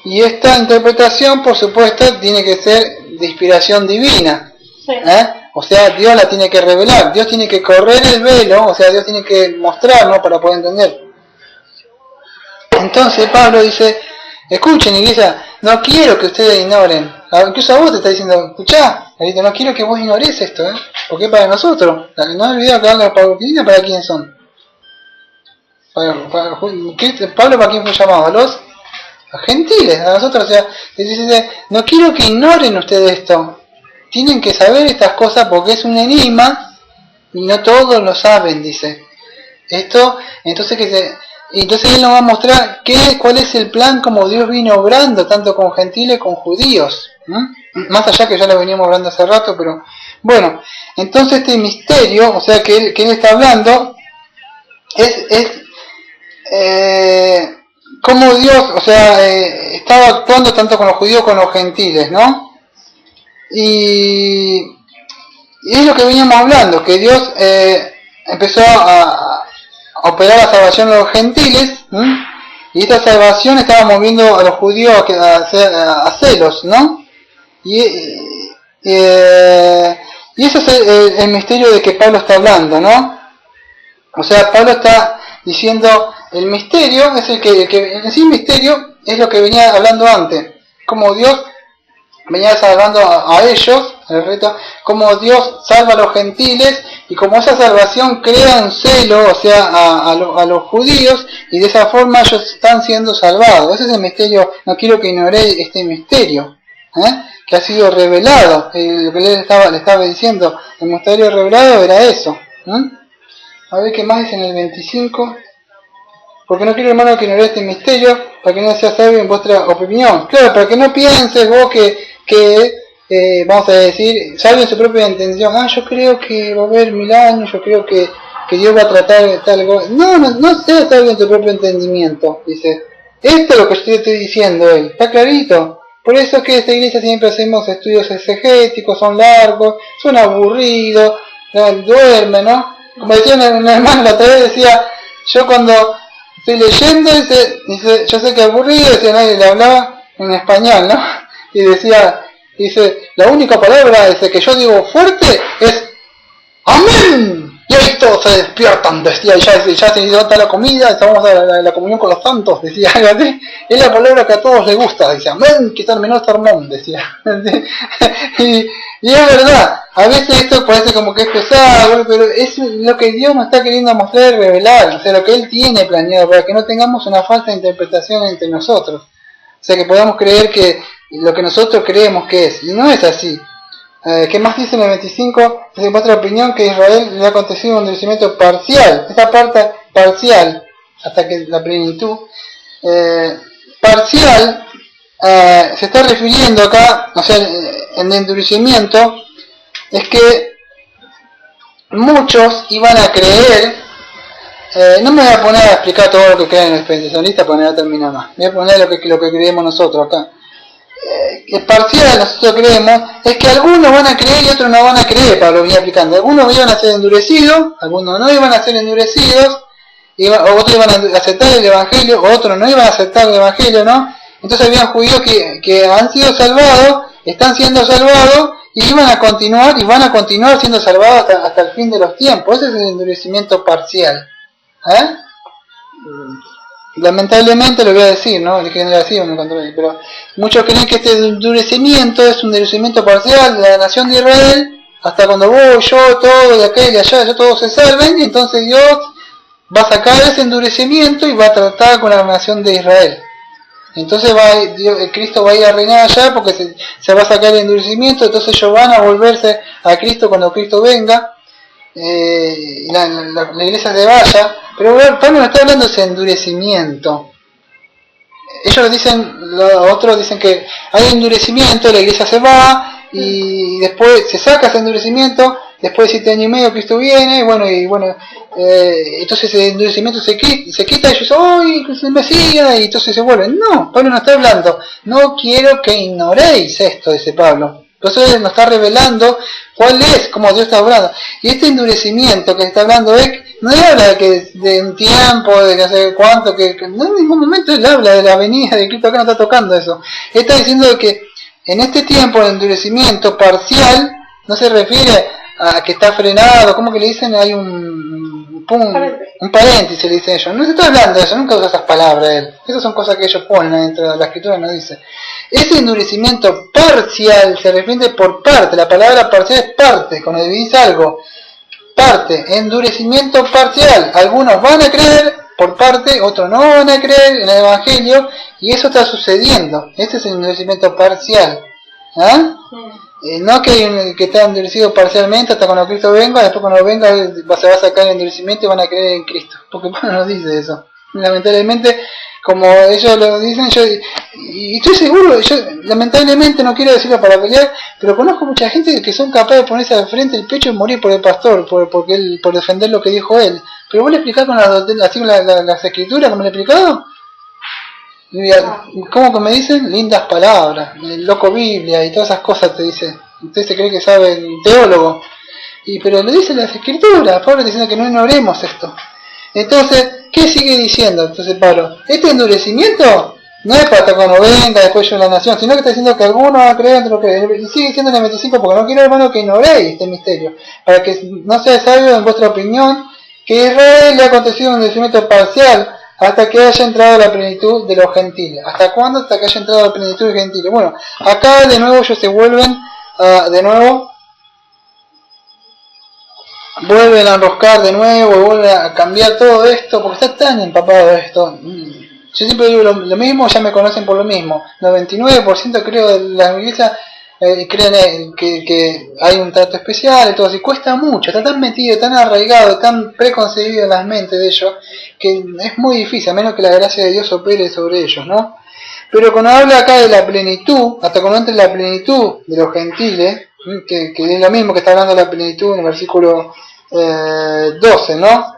Y esta interpretación, por supuesto, tiene que ser de inspiración divina. Sí. O sea, Dios la tiene que revelar, Dios tiene que correr el velo, o sea, Dios tiene que mostrarnos para poder entender. Entonces Pablo dice, escuchen iglesia, no quiero que ustedes ignoren. Incluso a vos te está diciendo, escuchá, no quiero que vos ignores esto, porque es para nosotros. No olvidemos que hablan para quién son. Pablo, ¿para quién fue llamado? A los gentiles, a nosotros. O sea, dice, no quiero que ignoren ustedes esto. Tienen que saber estas cosas porque es un enigma y no todos lo saben, dice. Esto, entonces él nos va a mostrar cuál es el plan como Dios vino obrando, tanto con gentiles como con judíos. Más allá que ya lo veníamos hablando hace rato, pero bueno, entonces este misterio, o sea, que él está hablando, es cómo Dios, o sea, estaba actuando tanto con los judíos como con los gentiles, ¿no? Y es lo que veníamos hablando, que Dios empezó a operar la salvación a los gentiles, y esta salvación estaba moviendo a los judíos a celos, ¿no? Y eso es el misterio de que Pablo está hablando, ¿no? O sea, Pablo está diciendo, el misterio es el que en sí misterio es lo que venía hablando antes, como Dios venía salvando a ellos, el reto, como Dios salva a los gentiles y como esa salvación crea un celo, o sea, a los judíos, y de esa forma ellos están siendo salvados. Ese es el misterio, no quiero que ignoréis este misterio, que ha sido revelado. Lo que le estaba diciendo, el misterio revelado era eso. A ver qué más dice en el 25. Porque no quiero, hermano, que ignoréis este misterio, para que no sea sabio en vuestra opinión. Claro, para que no pienses vos que vamos a decir, sabio en su propia intención, yo creo que va a haber 1000 años, yo creo que Dios va a tratar de tal cosa. No sea sabio en tu propio entendimiento, dice. Esto es lo que yo te estoy diciendo él, está clarito. Por eso es que en esta iglesia siempre hacemos estudios exegéticos, son largos, son aburridos, duermen, ¿no? Como decía un hermano la otra vez, decía, yo cuando estoy leyendo, dice, yo sé que aburrido, decía, nadie le hablaba en español, ¿no? Y dice, la única palabra que yo digo fuerte es ¡amén! Y ahí todos se despiertan, decía, ya se nota la comida, estamos a la comunión con los santos, decía, es la palabra que a todos les gusta, dice, amén, que terminó este sermón, decía. y es verdad, a veces esto parece como que es pesado, pero es lo que Dios nos está queriendo mostrar y revelar, o sea, lo que Él tiene planeado, para que no tengamos una falsa interpretación entre nosotros. O sea, que podamos creer que lo que nosotros creemos que es, y no es así. ¿Qué más dice en el 25? Dice, en vuestra opinión, que a Israel le ha acontecido un endurecimiento parcial, esta parte parcial, hasta que la plenitud, parcial, se está refiriendo acá, o sea, en el endurecimiento, es que muchos iban a creer, no me voy a poner a explicar todo lo que creen los dispensacionalistas porque no voy a terminar más, me voy a poner lo que creemos nosotros acá. El parcial nosotros creemos es que algunos van a creer y otros no van a creer, para lo que viene aplicando. Algunos iban a ser endurecidos, algunos no iban a ser endurecidos, otros iban a aceptar el evangelio, otros no iban a aceptar el evangelio, ¿no? Entonces habían judíos que han sido salvados, están siendo salvados y iban a continuar y van a continuar siendo salvados hasta el fin de los tiempos. Ese es el endurecimiento parcial. Lamentablemente lo voy a decir, ¿no? Que no lo decía, me controlé, pero muchos creen que este endurecimiento es un endurecimiento parcial de la nación de Israel, hasta cuando voy, yo, todo, de acá y de allá, yo todos se salven, y entonces Dios va a sacar ese endurecimiento y va a tratar con la nación de Israel. Entonces Cristo va a ir a reinar allá porque se va a sacar el endurecimiento, entonces ellos van a volverse a Cristo cuando Cristo venga, la iglesia se vaya, pero Pablo no está hablando de ese endurecimiento. Ellos dicen, los otros dicen que hay endurecimiento, la iglesia se va y después se saca ese endurecimiento, después de 7 años y medio Cristo viene, y bueno, entonces ese endurecimiento se quita y ellos dicen, ¡ay, que es el Mesías! Y entonces se vuelven. No, Pablo no está hablando, no quiero que ignoréis esto, dice Pablo. Entonces él nos está revelando cuál es, cómo Dios está hablando. Y este endurecimiento que está hablando no habla de un tiempo, de que hace cuánto, no en ningún momento él habla de la venida de Cristo, acá no está tocando eso. Él está diciendo que en este tiempo de endurecimiento parcial no se refiere a que está frenado, como que le dicen, hay un paréntesis, le dicen ellos. No se está hablando de eso, nunca usa esas palabras él. Esas son cosas que ellos ponen dentro de la escritura, no dice. Ese endurecimiento parcial se refiere por parte, la palabra parcial es parte, cuando dividís algo, parte, endurecimiento parcial. Algunos van a creer por parte, otros no van a creer en el Evangelio, y eso está sucediendo. Ese es el endurecimiento parcial. ¿Ah? No que está endurecido parcialmente hasta cuando Cristo venga, después cuando venga se va a sacar el endurecimiento y van a creer en Cristo, porque Pablo no dice eso. Lamentablemente, como ellos lo dicen, y estoy seguro, yo lamentablemente no quiero decirlo para pelear, pero conozco mucha gente que son capaces de ponerse al frente del pecho y morir por el pastor, por defender lo que dijo él. Pero vos le explicás con las escrituras, como le he explicado. ¿Cómo que me dicen? Lindas palabras, el loco Biblia y todas esas cosas te dice. Usted se cree que sabe el teólogo. Pero lo dicen las escrituras. Pablo está diciendo que no ignoremos esto. Entonces, ¿qué sigue diciendo? Entonces Pablo, este endurecimiento no es para hasta cuando venga después yo en la nación, sino que está diciendo que algunos van a creer en lo que... Y sigue diciendo en el 25, porque no quiero, hermano, que ignoréis este misterio, para que no sea sabio en vuestra opinión que a Israel le ha acontecido un endurecimiento parcial hasta que haya entrado a la plenitud de los gentiles. ¿Hasta cuándo? Hasta que haya entrado a la plenitud de los gentiles. Bueno, acá de nuevo ellos se vuelven vuelven a enroscar de nuevo, vuelven a cambiar todo esto, porque está tan empapado de esto. Yo siempre digo lo mismo, ya me conocen por lo mismo. 99% creo de las iglesias creen que hay un trato especial y todo así. Cuesta mucho, está tan metido, tan arraigado, tan preconcebido en las mentes de ellos, que es muy difícil, a menos que la gracia de Dios opere sobre ellos, ¿no? Pero cuando habla acá de la plenitud, hasta cuando entre la plenitud de los gentiles, que es lo mismo que está hablando de la plenitud en el versículo 12, ¿no?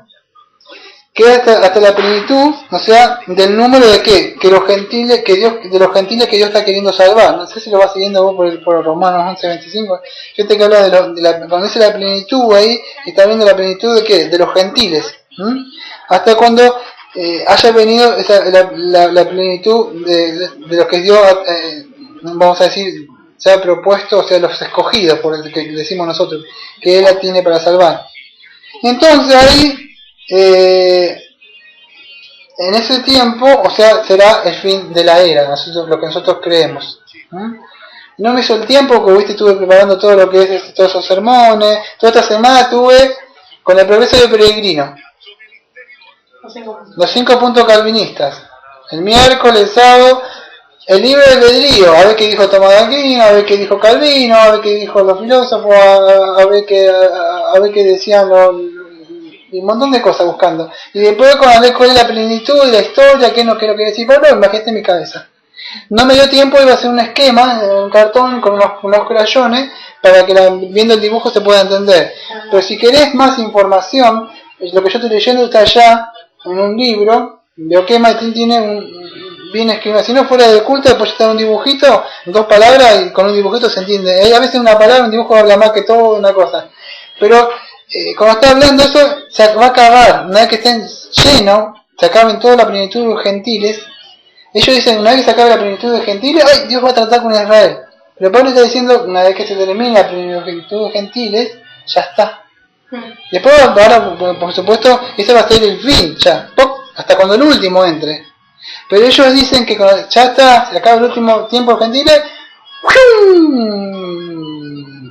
Que hasta la plenitud, o sea, del número de qué, que los gentiles, de los gentiles que Dios está queriendo salvar. No sé si lo vas siguiendo vos por Romanos 11:25. Yo te que hablar cuando dice la plenitud ahí, está viendo la plenitud de qué, de los gentiles. Hasta cuando haya venido la plenitud de los que Dios, vamos a decir, se ha propuesto, o sea, los escogidos, por el que decimos nosotros, que Él la tiene para salvar. Entonces ahí, en ese tiempo, o sea, será el fin de la era, lo que nosotros creemos. No me hizo el tiempo, porque estuve preparando todo lo que es todos esos sermones. Toda esta semana estuve con el progreso del peregrino. Los 5 puntos calvinistas. El miércoles, el sábado, el libre albedrío, a ver qué dijo Tomás de Aquino, a ver qué dijo Calvino, a ver qué dijo los filósofos, a ver qué decían y un montón de cosas buscando. Y después con ver cuál es la plenitud y la historia, qué no quiero decir, pero imagínate en mi cabeza. No me dio tiempo, iba a hacer un esquema, un cartón con unos crayones, para que viendo el dibujo se pueda entender. Pero si querés más información, lo que yo estoy leyendo está allá en un libro, Bioquema tiene bien escrito. Si no fuera de culto, después está un dibujito, 2 palabras, y con un dibujito se entiende. A veces una palabra, un dibujo habla más que todo una cosa. Pero cuando está hablando eso, se va a acabar. Una vez que estén llenos, se acaben toda la plenitud de los gentiles. Ellos dicen, una vez que se acabe la plenitud de los gentiles, ¡ay! Dios va a tratar con Israel. Pero Pablo está diciendo, una vez que se termine la plenitud de los gentiles, ya está. Después, ahora, por supuesto, ese va a ser el fin, ya. ¡Pop! Hasta cuando el último entre. Pero ellos dicen que cuando ya está, se acaba el último tiempo gentiles,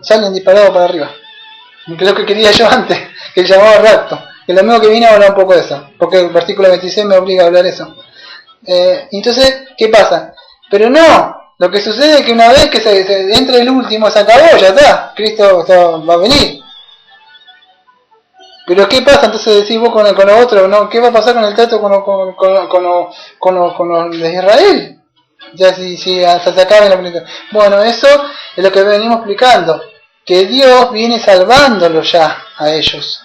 salen disparados para arriba. Que es lo que quería yo antes, que el llamado rapto. Que lo mismo que viene a hablar un poco de eso, porque el versículo 26 me obliga a hablar eso. Entonces, ¿qué pasa? Pero no, lo que sucede es que una vez que se entre el último, se acabó, ya está, Cristo va a venir. Pero ¿qué pasa? Entonces decís vos con los otros, ¿no? ¿Qué va a pasar con el trato con los de Israel? Ya si hasta se acabe la película. Bueno, eso es lo que venimos explicando, que Dios viene salvándolos ya a ellos.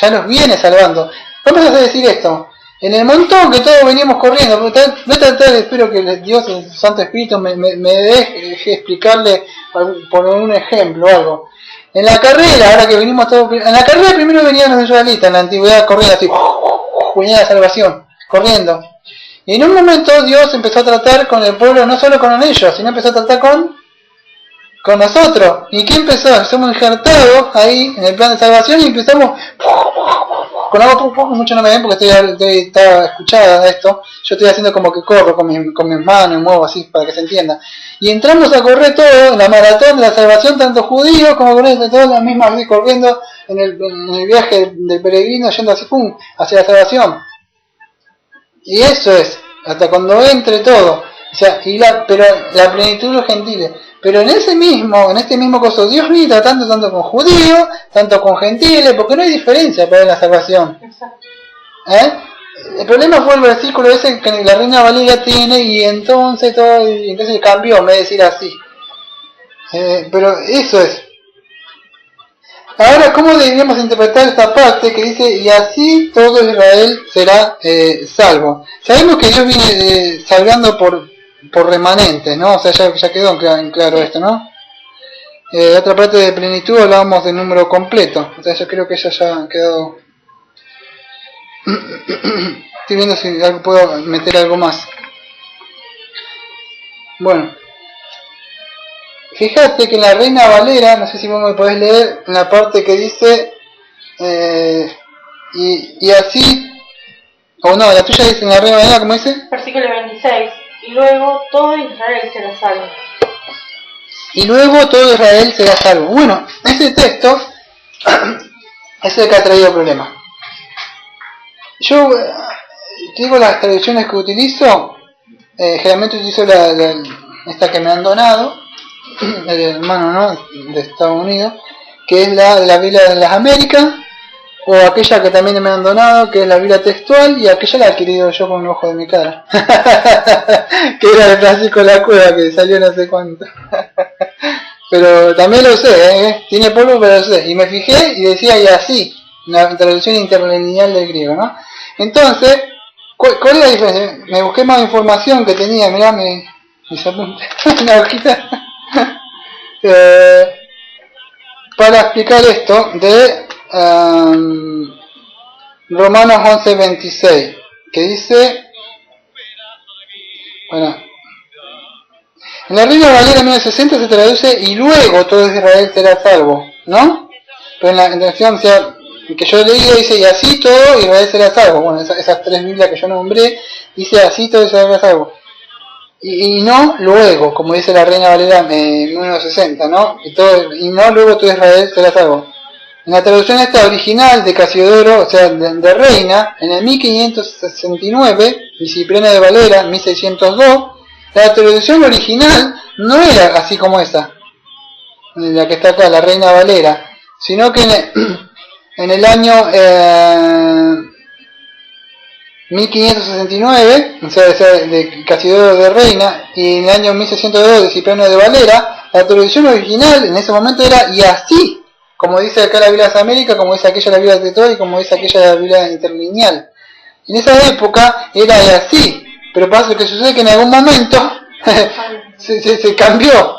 Ya los viene salvando. Vamos a decir esto. En el montón que todos venimos corriendo, voy a tratar, espero que Dios, el Santo Espíritu, me deje explicarle por un ejemplo o algo. En la carrera, ahora que venimos todos, en la carrera primero venían los israelitas, en la antigüedad corriendo así, venía la salvación, corriendo. Y en un momento Dios empezó a tratar con el pueblo, no solo con ellos, sino empezó a tratar con nosotros. ¿Y qué empezó? Somos injertados ahí en el plan de salvación y empezamos con algo, mucho no me ven porque estaba escuchada esto. Yo estoy haciendo como que corro con mis manos y muevo así para que se entienda. Y entramos a correr todo en la maratón de la salvación, tanto judíos como corriendo, todos las mismas así corriendo en el viaje del peregrino yendo así, pum, hacia la salvación. Y eso es, hasta cuando entre todo. O sea, pero la plenitud de los gentiles. Pero en este mismo coso, Dios viene tratando tanto con judíos, tanto con gentiles, porque no hay diferencia para la salvación. El problema fue el versículo ese que la Reina Valera tiene y entonces cambió en vez de decir así. Pero eso es. Ahora, ¿cómo deberíamos interpretar esta parte que dice, y así todo Israel será salvo? Sabemos que Dios viene salvando por remanentes, ¿no? O sea, ya quedó claro esto, ¿no? Otra parte de plenitud hablábamos de número completo. O sea, yo creo que eso ya ha quedado. Estoy viendo si puedo meter algo más. Bueno. Fíjate que en la Reina Valera, no sé si vos me podés leer, en la parte que dice, y así, o no, la tuya dice en la Reina Valera, ¿cómo dice? Versículo 26. Y luego todo Israel será salvo. Y luego todo Israel será salvo. Bueno, ese texto es el que ha traído problemas. Yo digo las traducciones que utilizo, generalmente utilizo esta que me han donado, el hermano, ¿no?, de Estados Unidos, que es la de la Biblia de las Américas, o aquella que también me han donado, que es la Biblia textual, y aquella la he adquirido yo con un ojo de mi cara, que era de Francisco de la Cueva, que salió no sé cuánto. Pero también lo usé, tiene polvo, pero lo usé, y me fijé y decía y así, una traducción interlineal del griego, ¿no? Entonces, ¿cuál es la diferencia? Me busqué más información que tenía, mirá mis apuntes, una hojita, para explicar esto de Romanos 11:26, que dice, bueno, en la Reina Valera 1960 se traduce y luego todo Israel será salvo, ¿no? Pero en la versión que yo he leído dice y así todo Israel será salvo. Bueno, esas tres Biblias que yo nombré dice así todo Israel será salvo. Y no luego, como dice la Reina Valera 1960, ¿no? Y no luego todo Israel será salvo. En la traducción esta original de Casiodoro, o sea, de Reina, en el 1569, y Cipriano de Valera, 1602, la traducción original no era así como esa, la que está acá, la Reina Valera, sino que en el año 1569, o sea, de Casiodoro de Reina, y en el año 1602 de Cipriano de Valera, la traducción original en ese momento era y así, como dice acá la Biblia de América, como dice aquella la Biblia de todo y como dice aquella la Biblia interlineal. En esa época era y así, pero pasa que sucede que en algún momento se cambió.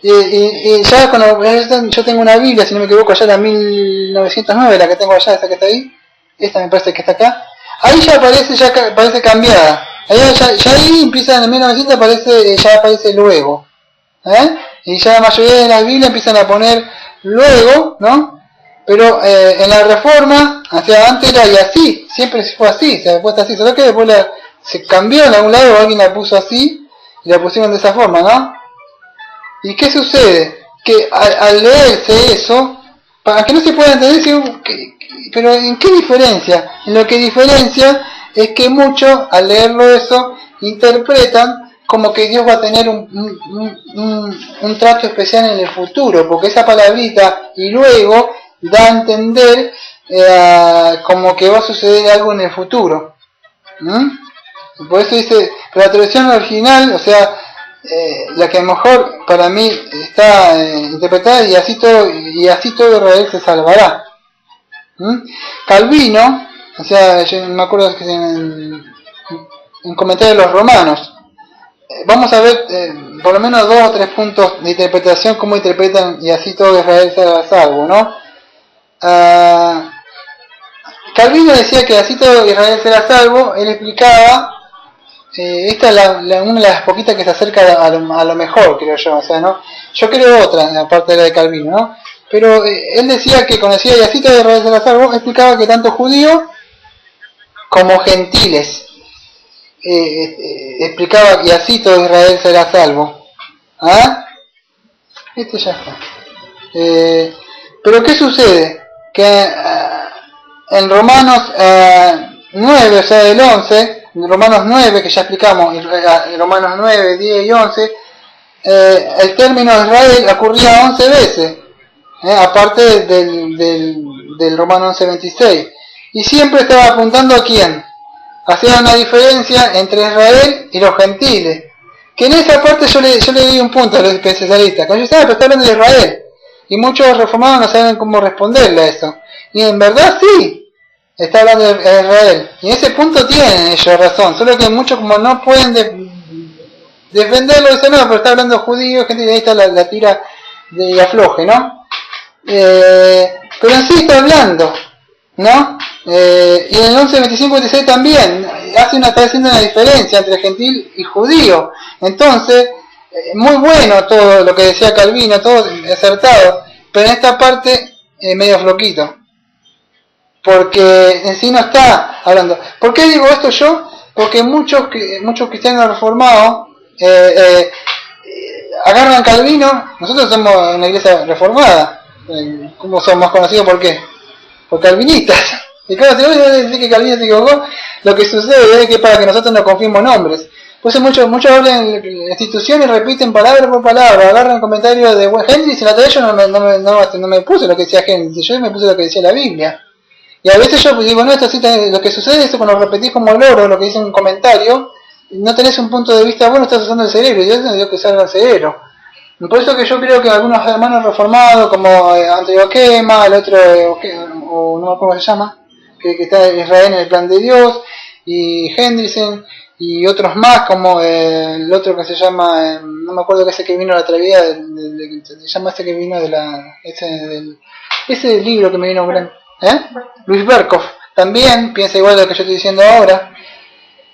Y ya cuando yo tengo una Biblia, si no me equivoco, allá la 1909, la que tengo allá, esa que está ahí, esta me parece que está acá, ahí ya aparece cambiada. Ya ahí empieza en el 1900 ya aparece luego. Y ya la mayoría de las Biblias empiezan a poner luego, ¿no? Pero en la Reforma, hacia antes era y así, siempre fue así, se ha puesto así, solo que después se cambió en algún lado, alguien la puso así, y la pusieron de esa forma, ¿no? ¿Y qué sucede? Que al leerse eso, para que no se pueda entender, pero ¿en qué diferencia? En lo que diferencia es que muchos al leerlo eso interpretan como que Dios va a tener un trato especial en el futuro, porque esa palabrita y luego da a entender como que va a suceder algo en el futuro. Por eso dice, la traducción original, o sea, la que mejor para mí está interpretada, y así todo Israel se salvará. Calvino, o sea, yo me acuerdo que en comentario de los romanos, vamos a ver por lo menos 2 o 3 puntos de interpretación, cómo interpretan y así todo Israel será salvo, ¿no? Calvino decía que así todo Israel será salvo. Él explicaba, esta es una de las poquitas que se acerca a lo mejor, creo yo, o sea, ¿no? Yo creo otra, aparte de la de Calvino, ¿no? Pero él decía que conocía y así todo Israel será salvo, explicaba que tanto judíos como gentiles, explicaba que así todo Israel será salvo. Este ya está. Pero ¿qué sucede? Que en Romanos 9, o sea, del 11, en Romanos 9, que ya explicamos, en Romanos 9, 10 y 11, el término Israel ocurría 11 veces, aparte del Romano 11, 26. Y siempre estaba apuntando a quién. Hacía una diferencia entre Israel y los gentiles. Que en esa parte yo le di un punto a los especialistas. Que yo sabía, pero está hablando de Israel. Y muchos reformados no saben cómo responderle a eso. Y en verdad sí, está hablando de Israel. Y en ese punto tienen ellos razón. Solo que muchos como no pueden defenderlo, dicen no, pero está hablando de judíos, gente, y ahí está la tira de afloje, ¿no? Pero en sí está hablando, ¿no? Y en el 11, 25, 26 también está haciendo una diferencia entre gentil y judío. Entonces, muy bueno todo lo que decía Calvino, todo acertado, pero en esta parte medio floquito, porque en sí no está hablando. ¿Por qué digo esto yo? Porque muchos cristianos reformados agarran Calvino. Nosotros somos una iglesia reformada, ¿cómo somos más conocidos? ¿Por qué? Por calvinistas. Y claro, si voy a decir que Calvino se equivocó, lo que sucede es que para que nosotros no confiemos nombres. Por eso muchos hablan en instituciones y repiten palabra por palabra, agarran comentarios de Hendrix, y la otra vez yo no me puse lo que decía Hendrix, yo me puse lo que decía la Biblia. Y a veces yo digo, no, esto sí, lo que sucede es que cuando repetís como loro lo que dice un comentario, no tenés un punto de vista bueno, estás usando el cerebro, y yo tengo que usar el cerebro. Por eso que yo creo que algunos hermanos reformados, como Antioquema, el otro, o no me acuerdo cómo se llama, que está Israel en el plan de Dios, y Hendrickson, y otros más, como el otro que se llama, no me acuerdo que ese que vino la otra vida, se llama ese que vino ese libro que me vino gran, Luis Berkhoff, también piensa igual de lo que yo estoy diciendo ahora,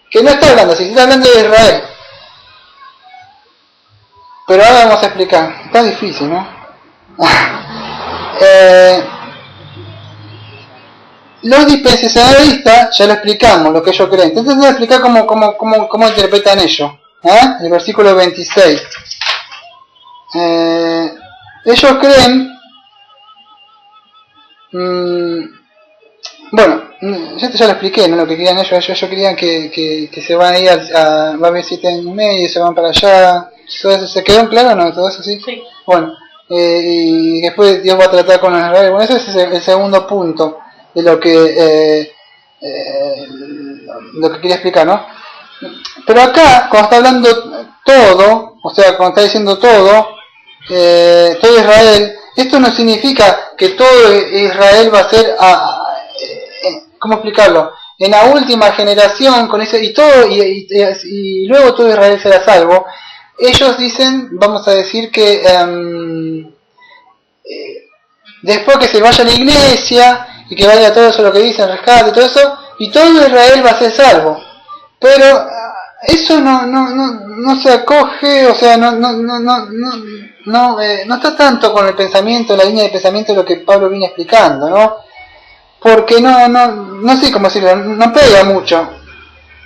que no está hablando, si está hablando de Israel. Pero ahora vamos a explicar, está difícil, ¿no? Los dispensacionalistas, ya lo explicamos, lo que ellos creen. Entonces voy a explicar cómo interpretan ellos. El versículo 26. Ellos creen... bueno, esto ya lo expliqué, ¿no? Lo que querían ellos querían que se van a ir va a haber 7 años y medio, se van para allá. ¿Todo eso se quedó claro, no? ¿Todo eso sí? Sí. Bueno, y después Dios va a tratar con los Israel. Bueno, ese es el segundo punto de lo que quería explicar, ¿no? Pero acá, cuando está hablando todo, o sea, cuando está diciendo todo Israel, esto no significa que todo Israel va a ser, ¿cómo explicarlo? En la última generación, con ese y luego todo Israel será salvo. Ellos dicen, vamos a decir que después que se vaya a la iglesia y que vaya todo eso lo que dicen, rescate y todo eso, y todo Israel va a ser salvo. Pero eso no se acoge, o sea, no está tanto con el pensamiento, la línea de pensamiento de lo que Pablo viene explicando, ¿no? Porque no sé cómo decirlo, no pega mucho.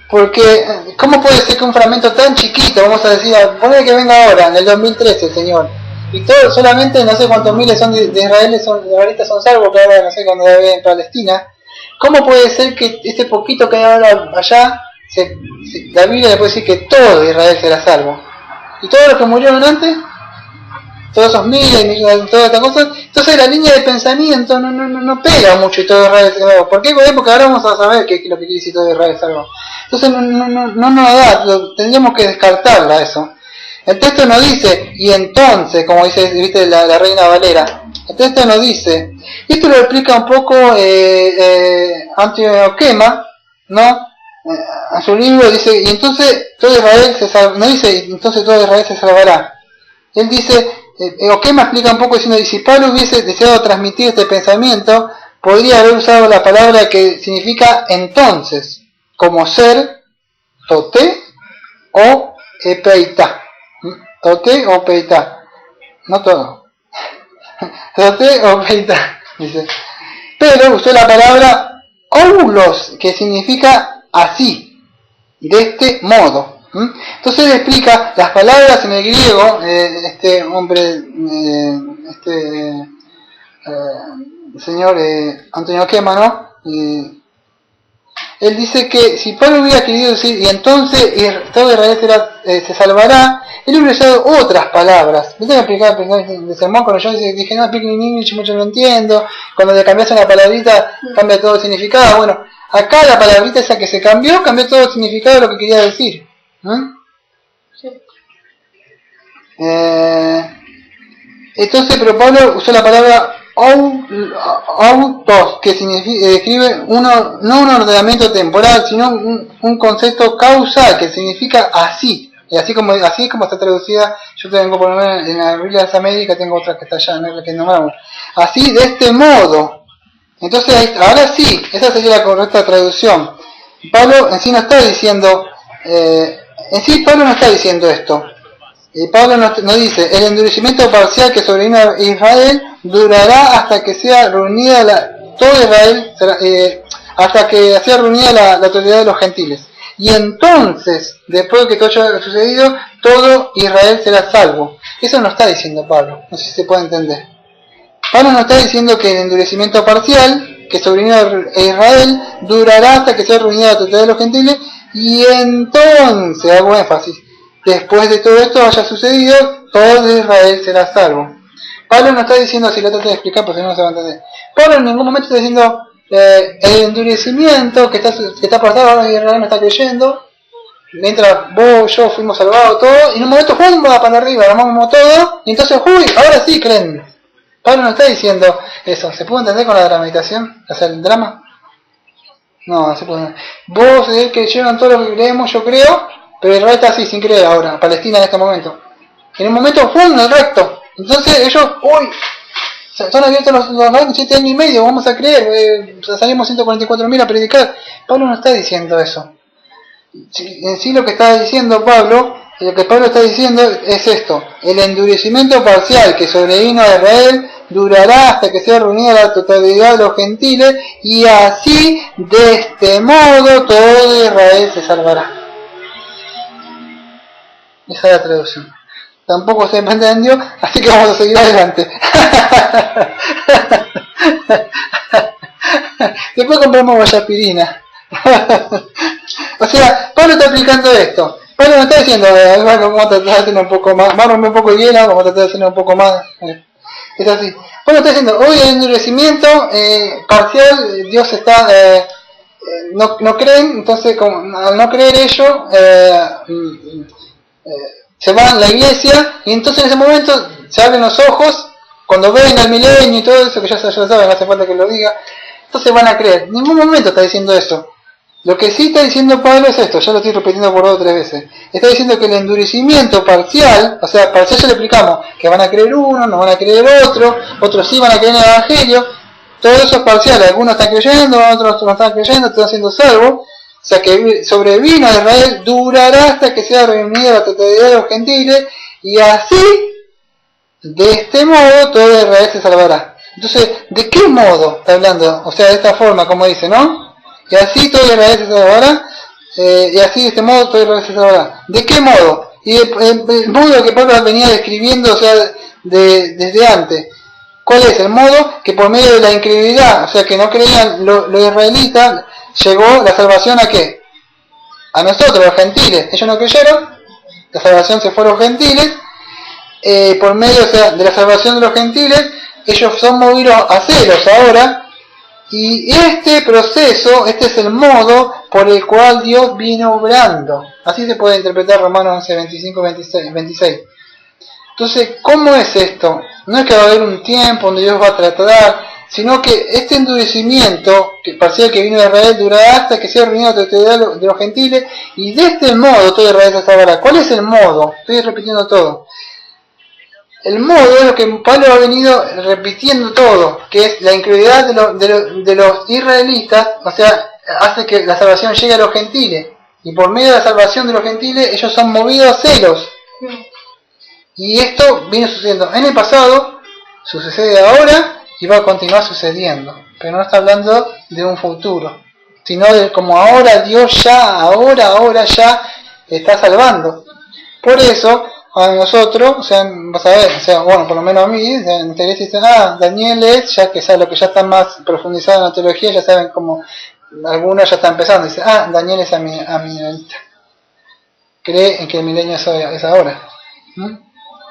Porque, ¿cómo puede ser que un fragmento tan chiquito, vamos a decir, ponle que venga ahora, en el 2013 el Señor, y todo, solamente no sé cuántos miles son de israelitas son salvos, que ahora no sé cuándo debe en Palestina, ¿cómo puede ser que este poquito que hay ahora allá, la Biblia le puede decir que todo Israel será salvo? ¿Y todos los que murieron antes? Todos esos miles y millones, todas estas cosas. Entonces la línea de pensamiento no pega mucho y todo Israel es salvo. ¿Por qué? Porque ahora vamos a saber qué es lo que quiere decir todo Israel es salvo. Entonces no nos da, tendríamos que descartarla eso. El texto nos dice, y entonces, como dice, viste la Reina Valera, el texto nos dice, y esto lo explica un poco Antioquema, ¿no? En su libro dice, y entonces todo Israel se salvará, no dice, entonces todo Israel se salvará. Él dice, Oquema explica un poco diciendo, y si Pablo hubiese deseado transmitir este pensamiento, podría haber usado la palabra que significa entonces, como ser, toté o epeitá. Toté o peitá. No todo. Toté o peitá, dice. Pero usó la palabra oulos, que significa así, de este modo. Entonces él explica las palabras en el griego, este hombre, señor Antonio Quema, ¿no? Él dice que si Pablo hubiera querido decir, y entonces todo Israel se salvará, él hubiera usado otras palabras. Me tengo que explicar el sermón cuando yo dije, no, expliquen en inglés, mucho no lo entiendo. Cuando le cambias una palabrita, cambia todo el significado. Bueno, acá la palabrita esa que se cambió todo el significado de lo que quería decir. Sí. Entonces, pero Pablo usó la palabra autos, que describe no un ordenamiento temporal, sino un concepto causal, que significa así. Y así como está traducida, yo tengo por lo menos en la Biblia de las Américas, tengo otra que está allá, no es la que nombramos. Así, de este modo. Entonces, ahora sí, esa sería la correcta traducción. Pablo en sí no está diciendo, Pablo no está diciendo esto. Pablo nos dice, el endurecimiento parcial que sobrevino a Israel durará hasta que sea reunida todo Israel, hasta que sea reunida la totalidad de los gentiles. Y entonces, después de que todo haya sucedido, todo Israel será salvo. Eso no está diciendo Pablo, no sé si se puede entender. Pablo no está diciendo que el endurecimiento parcial que sobrevino a Israel durará hasta que sea reunida la totalidad de los gentiles, y entonces, hago énfasis, después de todo esto haya sucedido, todo Israel será salvo. Pablo no está diciendo, si lo trato de explicar, porque si no se va a entender. Pablo en ningún momento está diciendo el endurecimiento que está pasando ahora, Israel no está creyendo, mientras vos, yo fuimos salvados todos, y en un momento ¡pum! Va para arriba, armamos todo, y entonces ¡uy! Ahora sí creen. Pablo no está diciendo eso. ¿Se puede entender con la dramatización? O sea, el drama. No se puede. Vos que llevan todo lo que creemos, yo creo, pero Israel está así, sin creer ahora, Palestina en este momento. En un momento, ¡pum! El recto. Entonces ellos, ¡uy! Son abiertos los 7 años y medio, vamos a creer, salimos 144.000 a predicar. Pablo no está diciendo eso. En sí lo que está diciendo Pablo, lo que Pablo está diciendo es esto: el endurecimiento parcial que sobrevino a Israel durará hasta que sea reunida la totalidad de los gentiles, y así, de este modo, todo Israel se salvará. Esa es la traducción. Tampoco se me entendió, así que vamos a seguir adelante. Después compramos guayapirina. O sea, Pablo está aplicando esto. Pablo no está diciendo, bueno, vamos a tratar de hacerlo un poco más, vamos a romper un poco de hielo, vamos a tratar de hacerlo un poco más. Es así. Pablo está diciendo, hoy el endurecimiento parcial, Dios está, no creen, entonces al no creer ellos, se van a la iglesia, y entonces en ese momento se abren los ojos, cuando ven al milenio y todo eso, que ya saben, no hace falta que lo diga, entonces van a creer. En ningún momento está diciendo eso. Lo que sí está diciendo Pablo es esto, ya lo estoy repitiendo por 2 o 3 veces. Está diciendo que el endurecimiento parcial, o sea, parcial ya le explicamos, que van a creer uno, no van a creer otro, otros sí van a creer en el Evangelio, todo eso es parcial, algunos están creyendo, otros no están creyendo, están siendo salvos. O sea, que sobrevino a Israel, durará hasta que sea reunida la totalidad de los gentiles, y así, de este modo, todo Israel se salvará. Entonces, ¿de qué modo está hablando? O sea, de esta forma, como dice, ¿no? Y así todo Israel se salvará, y así de este modo todo Israel se salvará. ¿De qué modo? Y el modo que Pablo venía describiendo, o sea, desde antes. ¿Cuál es el modo? Que por medio de la incredulidad, o sea que no creían los israelitas, llegó la salvación a qué? A nosotros, los gentiles. Ellos no creyeron, la salvación se fue a los gentiles, por medio, o sea, de la salvación de los gentiles, ellos son movidos a celos ahora, y este proceso, este es el modo por el cual Dios viene obrando. Así se puede interpretar Romanos 11, 25, 26. Entonces, ¿cómo es esto? No es que va a haber un tiempo donde Dios va a tratar, sino que este endurecimiento parcial que vino de Israel durará hasta que sea reunido la totalidad de los gentiles, y de este modo todo Israel se salvará. ¿Cuál es el modo? Estoy repitiendo todo. El modo es lo que Pablo ha venido repitiendo todo, que es la incredulidad de los israelitas, o sea, hace que la salvación llegue a los gentiles, y por medio de la salvación de los gentiles ellos son movidos a celos. Y esto viene sucediendo en el pasado, sucede ahora y va a continuar sucediendo. Pero no está hablando de un futuro, sino de como ahora Dios ya, ahora ya está salvando. Por eso, a nosotros, o sea, vas a ver, o sea, bueno, por lo menos a mí, me interesa y dicen, Daniel es, ya que sabe lo que ya está más profundizado en la teología, ya saben como, algunos ya están empezando, dicen, Daniel es amilenista. Cree en que el milenio es ahora.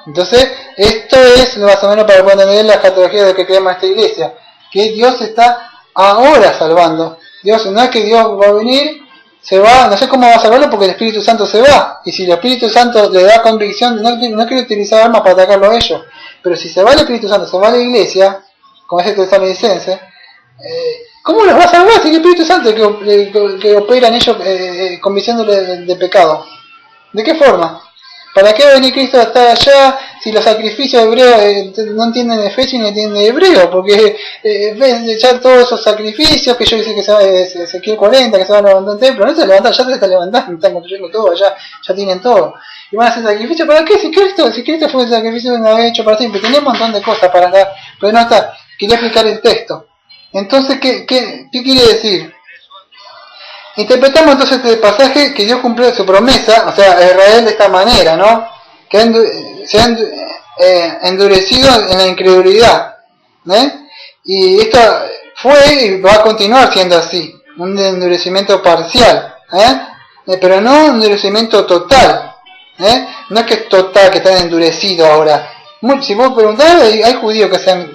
Entonces, esto es más o menos para poder entender la escatología de lo que creemos en esta iglesia, que Dios está ahora salvando. Dios, no es que Dios va a venir, se va, no sé cómo va a salvarlo porque el Espíritu Santo se va, y si el Espíritu Santo le da convicción, no quiere utilizar armas para atacarlo a ellos, pero si se va el Espíritu Santo, se va la iglesia, como es el tesalonicense, ¿cómo los va a salvar si el Espíritu Santo es que opera en ellos convenciéndole de pecado? ¿De qué forma? ¿Para qué va a venir Cristo a estar allá si los sacrificios hebreos no entienden efesio ni entienden hebreo? Porque ven ya todos esos sacrificios que yo dice que se Ezequiel 40, que se van a levantar un templo, no se levantan, ya se está levantando, están construyendo todo allá, ya tienen todo. Y van a hacer sacrificios, ¿para qué? Si Cristo fue el sacrificio que nos había hecho para siempre, tenía un montón de cosas para acá, pero no está. Quería explicar el texto. Entonces, ¿qué quiere decir? Interpretamos entonces este pasaje que Dios cumplió su promesa, o sea, a Israel de esta manera, ¿no? Que se ha endurecido en la incredulidad, y esto fue y va a continuar siendo así, un endurecimiento parcial, pero no un endurecimiento total, no es que es total, que está endurecido ahora. Si vos preguntás, hay judíos que se han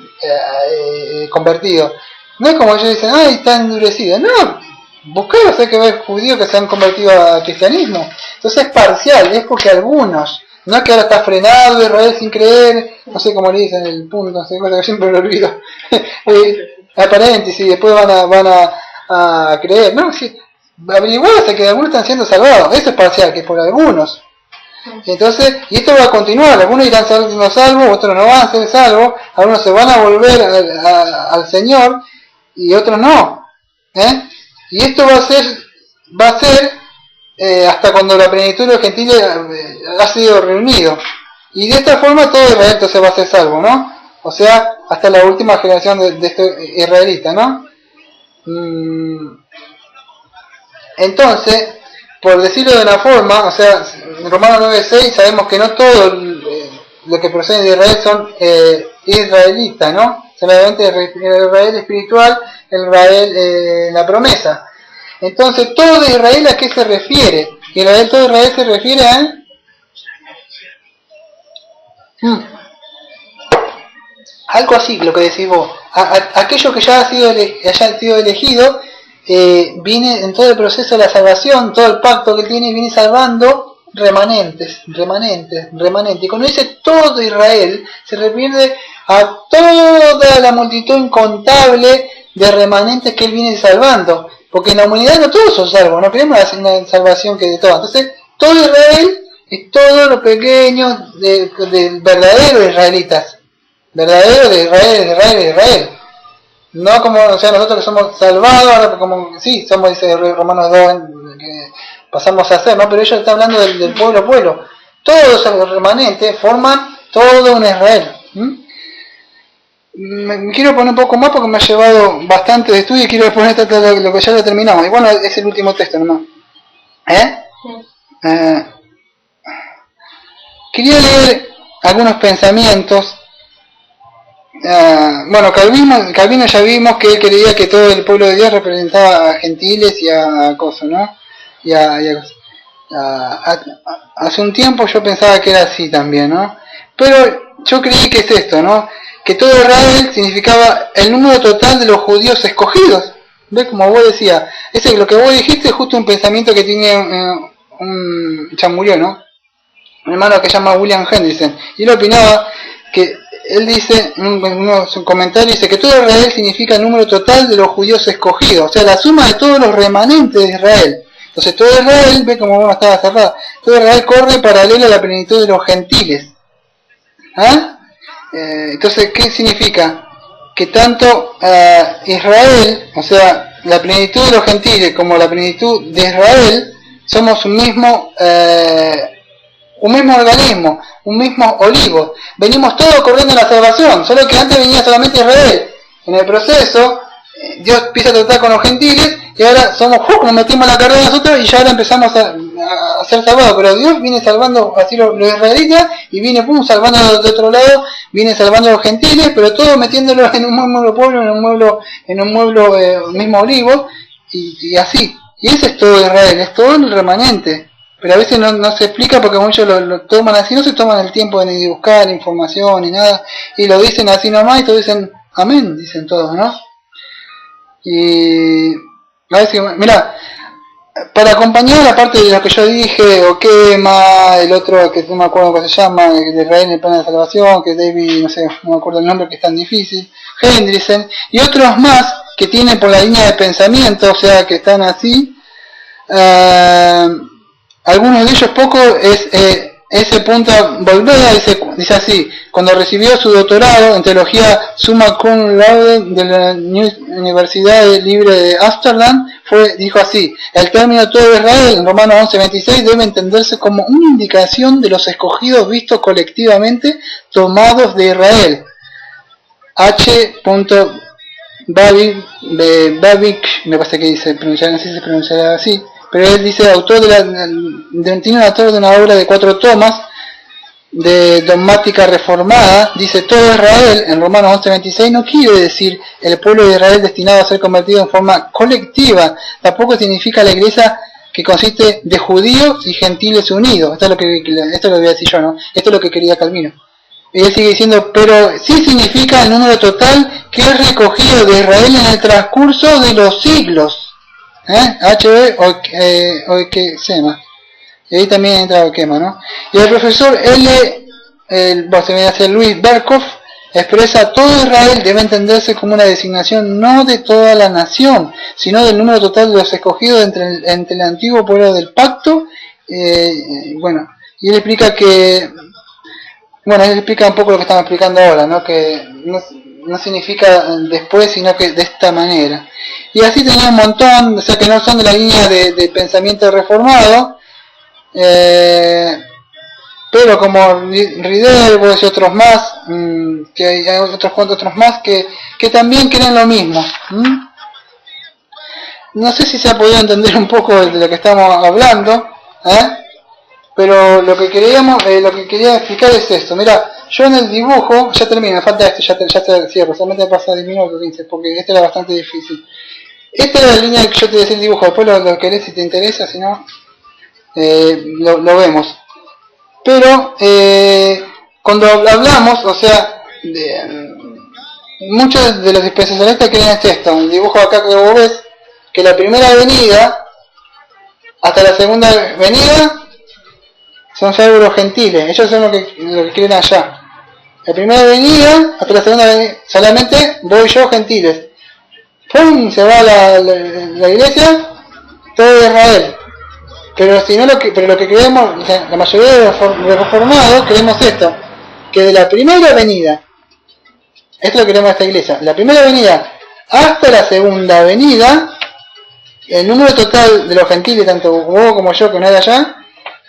convertido, no es como ellos dicen, está endurecido, no. Buscar, o sea que ves judíos que se han convertido al cristianismo. Entonces es parcial, es porque algunos, no es que ahora está frenado Israel sin creer, no sé cómo le dicen el punto, no sé, cosa que siempre lo olvido. Paréntesis, después van a creer, no, sí, averiguarse que algunos están siendo salvados, eso es parcial, que es por algunos. Entonces, y esto va a continuar, algunos irán siendo salvos, otros no van a ser salvos, algunos se van a volver al Señor y otros no. Y esto va a ser hasta cuando la plenitud de los gentiles ha sido reunido. Y de esta forma todo Israel entonces va a ser salvo, ¿no? O sea, hasta la última generación de este israelita, ¿no? Entonces, por decirlo de una forma, o sea, en Romanos 9:6 sabemos que no todo lo que procede de Israel son israelitas, ¿no? Solamente el Israel espiritual, el Israel la promesa. Entonces, todo de Israel, ¿a qué se refiere? Todo Israel se refiere a algo así, lo que decís vos. Aquello que ya haya sido elegido, viene en todo el proceso de la salvación, todo el pacto que tiene, viene salvando remanentes. Y cuando dice todo Israel, se refiere a toda la multitud incontable de remanentes que él viene salvando. Porque en la humanidad no todos son salvos, no queremos una salvación que de todos. Entonces, todo Israel es todo lo pequeño de verdaderos israelitas. Verdadero de Israel. No como, o sea, nosotros que somos salvados, ahora como, sí, somos, dice Romanos 2, que pasamos a ser, ¿no? Pero ellos están hablando del pueblo. Todos los remanentes forman todo un Israel. Me quiero poner un poco más porque me ha llevado bastante de estudio y quiero poner lo que ya lo terminamos. Y bueno, es el último texto nomás. Quería leer algunos pensamientos bueno, Calvino ya vimos que él creía que todo el pueblo de Dios representaba a gentiles y a cosas, ¿no? Y hace un tiempo yo pensaba que era así también, ¿no? Pero yo creí que es esto, ¿no? Que todo Israel significaba el número total de los judíos escogidos. ¿Ves? Como vos decías, lo que vos dijiste es justo un pensamiento que tiene ya murió, ¿no? Un hermano que se llama William Hendrickson, y él opinaba que él dice en su comentario, dice que todo Israel significa el número total de los judíos escogidos, o sea, la suma de todos los remanentes de Israel. Entonces todo Israel, ve como uno estaba cerrado, todo Israel corre paralelo a la plenitud de los gentiles. ¿Ah? Entonces, ¿qué significa? Que tanto Israel, o sea, la plenitud de los gentiles como la plenitud de Israel, somos un mismo organismo, un mismo olivo. Venimos todos corriendo en la salvación, solo que antes venía solamente Israel. En el proceso, Dios empieza a tratar con los gentiles y ahora nos metimos en la carrera nosotros y ya ahora empezamos a ser salvados. Pero Dios viene salvando así los israelitas y viene salvando de otro lado, viene salvando a los gentiles, pero todo metiéndolos en un mismo pueblo, en un mismo olivo y así. Y ese es todo Israel, es todo el remanente. Pero a veces no se explica porque muchos lo toman así, no se toman el tiempo ni de buscar información ni nada, y lo dicen así nomás y todos dicen amén, dicen todos, ¿no? Y a veces, mira, para acompañar la parte de lo que yo dije, o quema, el otro que no me acuerdo cómo se llama, de Israel en el plan de salvación, que David, no me acuerdo el nombre, que es tan difícil, Hendrickson, y otros más que tienen por la línea de pensamiento, o sea, que están así, algunos de ellos poco es ese punto volver, dice así, cuando recibió su doctorado en teología summa cum laude de la Universidad Libre de Ámsterdam, dijo así: el término todo Israel en Romanos 11:26 debe entenderse como una indicación de los escogidos vistos colectivamente tomados de Israel. H. Babic, me parece que dice, no sé si se pronunciará así, pero él dice tiene un autor de una obra de 4 tomas de dogmática reformada, dice todo Israel en Romanos 11:26 no quiere decir el pueblo de Israel destinado a ser convertido en forma colectiva, tampoco significa la iglesia que consiste de judíos y gentiles unidos. Esto lo voy a decir yo, ¿no? Esto es lo que quería Calvino. Y él sigue diciendo, pero sí significa el número total que es recogido de Israel en el transcurso de los siglos. HB Oikesema. Y ahí también entra Oikema, ¿no? Y el profesor Luis Berkhoff expresa: todo Israel debe entenderse como una designación no de toda la nación, sino del número total de los escogidos entre el antiguo pueblo del pacto. Bueno, y él explica él explica un poco lo que estamos explicando ahora, ¿no? Que no significa después, sino que de esta manera. Y así tenía un montón, o sea, que no son de la línea de pensamiento reformado, pero como Ridel y otros más, que hay otros más que también creen lo mismo. No sé si se ha podido entender un poco de lo que estamos hablando, pero lo que quería explicar es esto. Mira, yo en el dibujo, ya termino, me falta esto, ya te cierro, solamente pasa 10 minutos, 15, porque este era bastante difícil. Esta era la línea que yo te decía el dibujo, después lo querés si te interesa, si no, lo vemos. Pero, cuando hablamos, o sea, muchos de los dispensacionalistas creen esto, el dibujo acá que vos ves, que la primera avenida hasta la segunda avenida son salvo los gentiles, ellos son lo que creen allá. La primera avenida hasta la segunda avenida, solamente voy yo gentiles. ¡Pum! Se va la iglesia, todo Israel. Pero si no lo que creemos, o sea, la mayoría de los reformados creemos esto, que de la primera avenida, esto es lo que creemos de esta iglesia, la primera avenida hasta la segunda avenida, el número total de los gentiles, tanto vos como yo que no hay allá,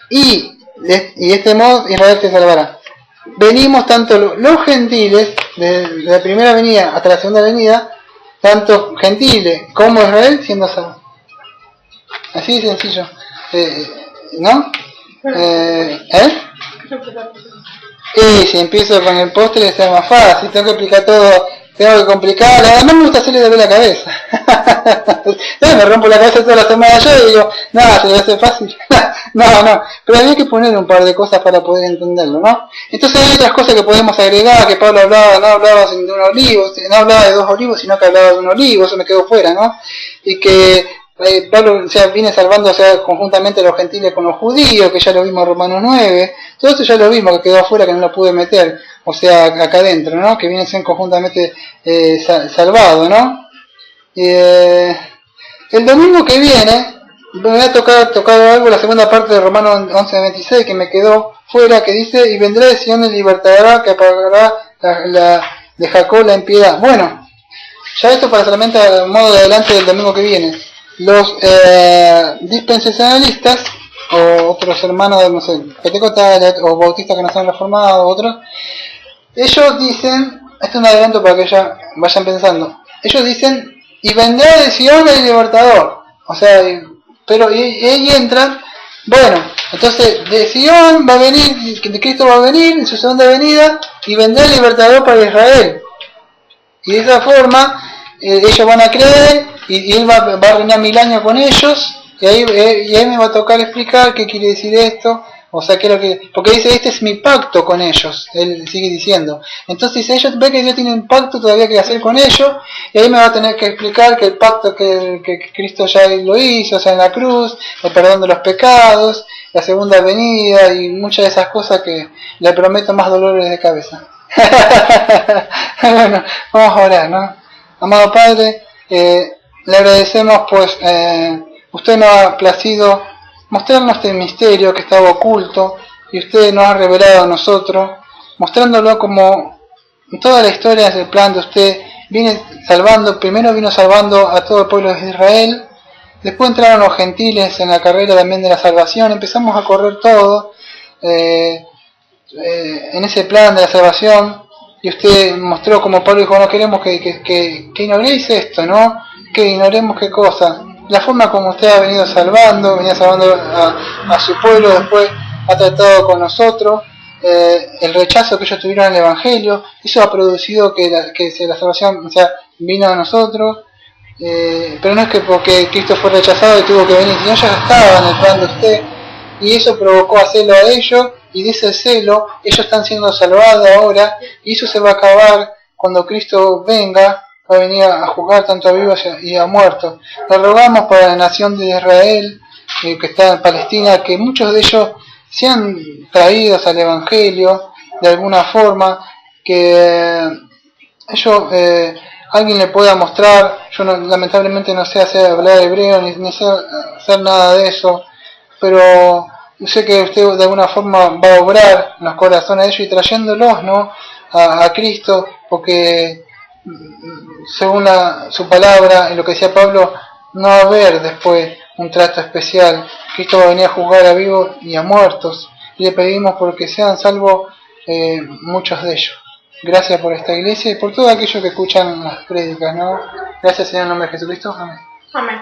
y de este modo Israel se salvará. Venimos tanto los gentiles de la primera avenida hasta la segunda avenida, tanto gentiles como Israel siendo salvos. Así de sencillo. ¿No? Y si empiezo con el postre es más fácil, tengo que explicar todo, tengo que complicar, además me gusta hacerle de la cabeza. Me rompo la cabeza toda la semana yo y digo, no, se le hace fácil. No, pero había que poner un par de cosas para poder entenderlo, ¿no? Entonces hay otras cosas que podemos agregar, que Pablo hablaba, no hablaba de un olivo, no hablaba de dos olivos, sino que hablaba de un olivo, eso me quedó fuera, ¿no? Y que Pablo, o sea, viene salvando, o sea, conjuntamente a los gentiles con los judíos, que ya lo vimos en Romanos 9, todo eso ya lo vimos, que quedó afuera, que no lo pude meter, o sea, acá adentro, ¿no? Que vienen a ser conjuntamente salvados, ¿no? El domingo que viene me voy a tocar algo, la segunda parte de Romanos 11:26, que me quedó fuera, que dice, y vendrá de Sion el libertador que apagará de Jacob la impiedad. Bueno, ya esto para solamente a modo de adelante del domingo que viene. Los dispensacionalistas, o otros hermanos, no sé, pentecostales, o bautistas que no se han reformado, otros, ellos dicen, esto es un adelanto para que ya vayan pensando, ellos dicen, y vendrá de Sion el libertador, o sea, pero y ahí entran, bueno, entonces de Sion va a venir, de Cristo va a venir en su segunda venida, y vendrá el libertador para Israel, y de esa forma ellos van a creer, y él va a reinar 1000 años con ellos, y ahí me va a tocar explicar qué quiere decir esto. O sea, porque dice, este es mi pacto con ellos, él sigue diciendo. Entonces ellos ven que Dios tiene un pacto todavía que hacer con ellos, y ahí me va a tener que explicar que el pacto que Cristo ya lo hizo, o sea, en la cruz, el perdón de los pecados, la segunda venida, y muchas de esas cosas que le prometo más dolores de cabeza. Bueno, vamos a orar, ¿no? Amado Padre, le agradecemos, pues, usted nos ha placido mostrarnos este misterio que estaba oculto y usted nos ha revelado a nosotros, mostrándolo como toda la historia es el plan de usted. Viene salvando, primero vino salvando a todo el pueblo de Israel, después entraron los gentiles en la carrera también de la salvación, empezamos a correr todo en ese plan de la salvación, y usted mostró como Pablo dijo, no queremos que ignoréis esto, ¿no? Que ignoremos qué cosa. La forma como usted ha venido salvando, venía salvando a su pueblo, después ha tratado con nosotros, el rechazo que ellos tuvieron al Evangelio, eso ha producido que la salvación, o sea, vino a nosotros, pero no es que porque Cristo fue rechazado y tuvo que venir, sino ya estaba en el plan de usted, y eso provocó a celo a ellos, y de ese celo ellos están siendo salvados ahora, y eso se va a acabar cuando Cristo venga, va a venir a juzgar tanto a vivos y a muertos. Le rogamos para la nación de Israel, que está en Palestina, que muchos de ellos sean traídos al Evangelio de alguna forma, que ellos alguien le pueda mostrar. Yo lamentablemente no sé hablar hebreo ni sé hacer nada de eso, pero sé que usted de alguna forma va a obrar en los corazones de ellos y trayéndolos, ¿no?, a Cristo, porque según su palabra y lo que decía Pablo, no va a haber después un trato especial. Cristo va a venir a juzgar a vivos y a muertos, y le pedimos porque sean salvos muchos de ellos. Gracias por esta iglesia y por todos aquellos que escuchan las prédicas, ¿no? Gracias, Señor, en el nombre de Jesucristo. Amén. Amén.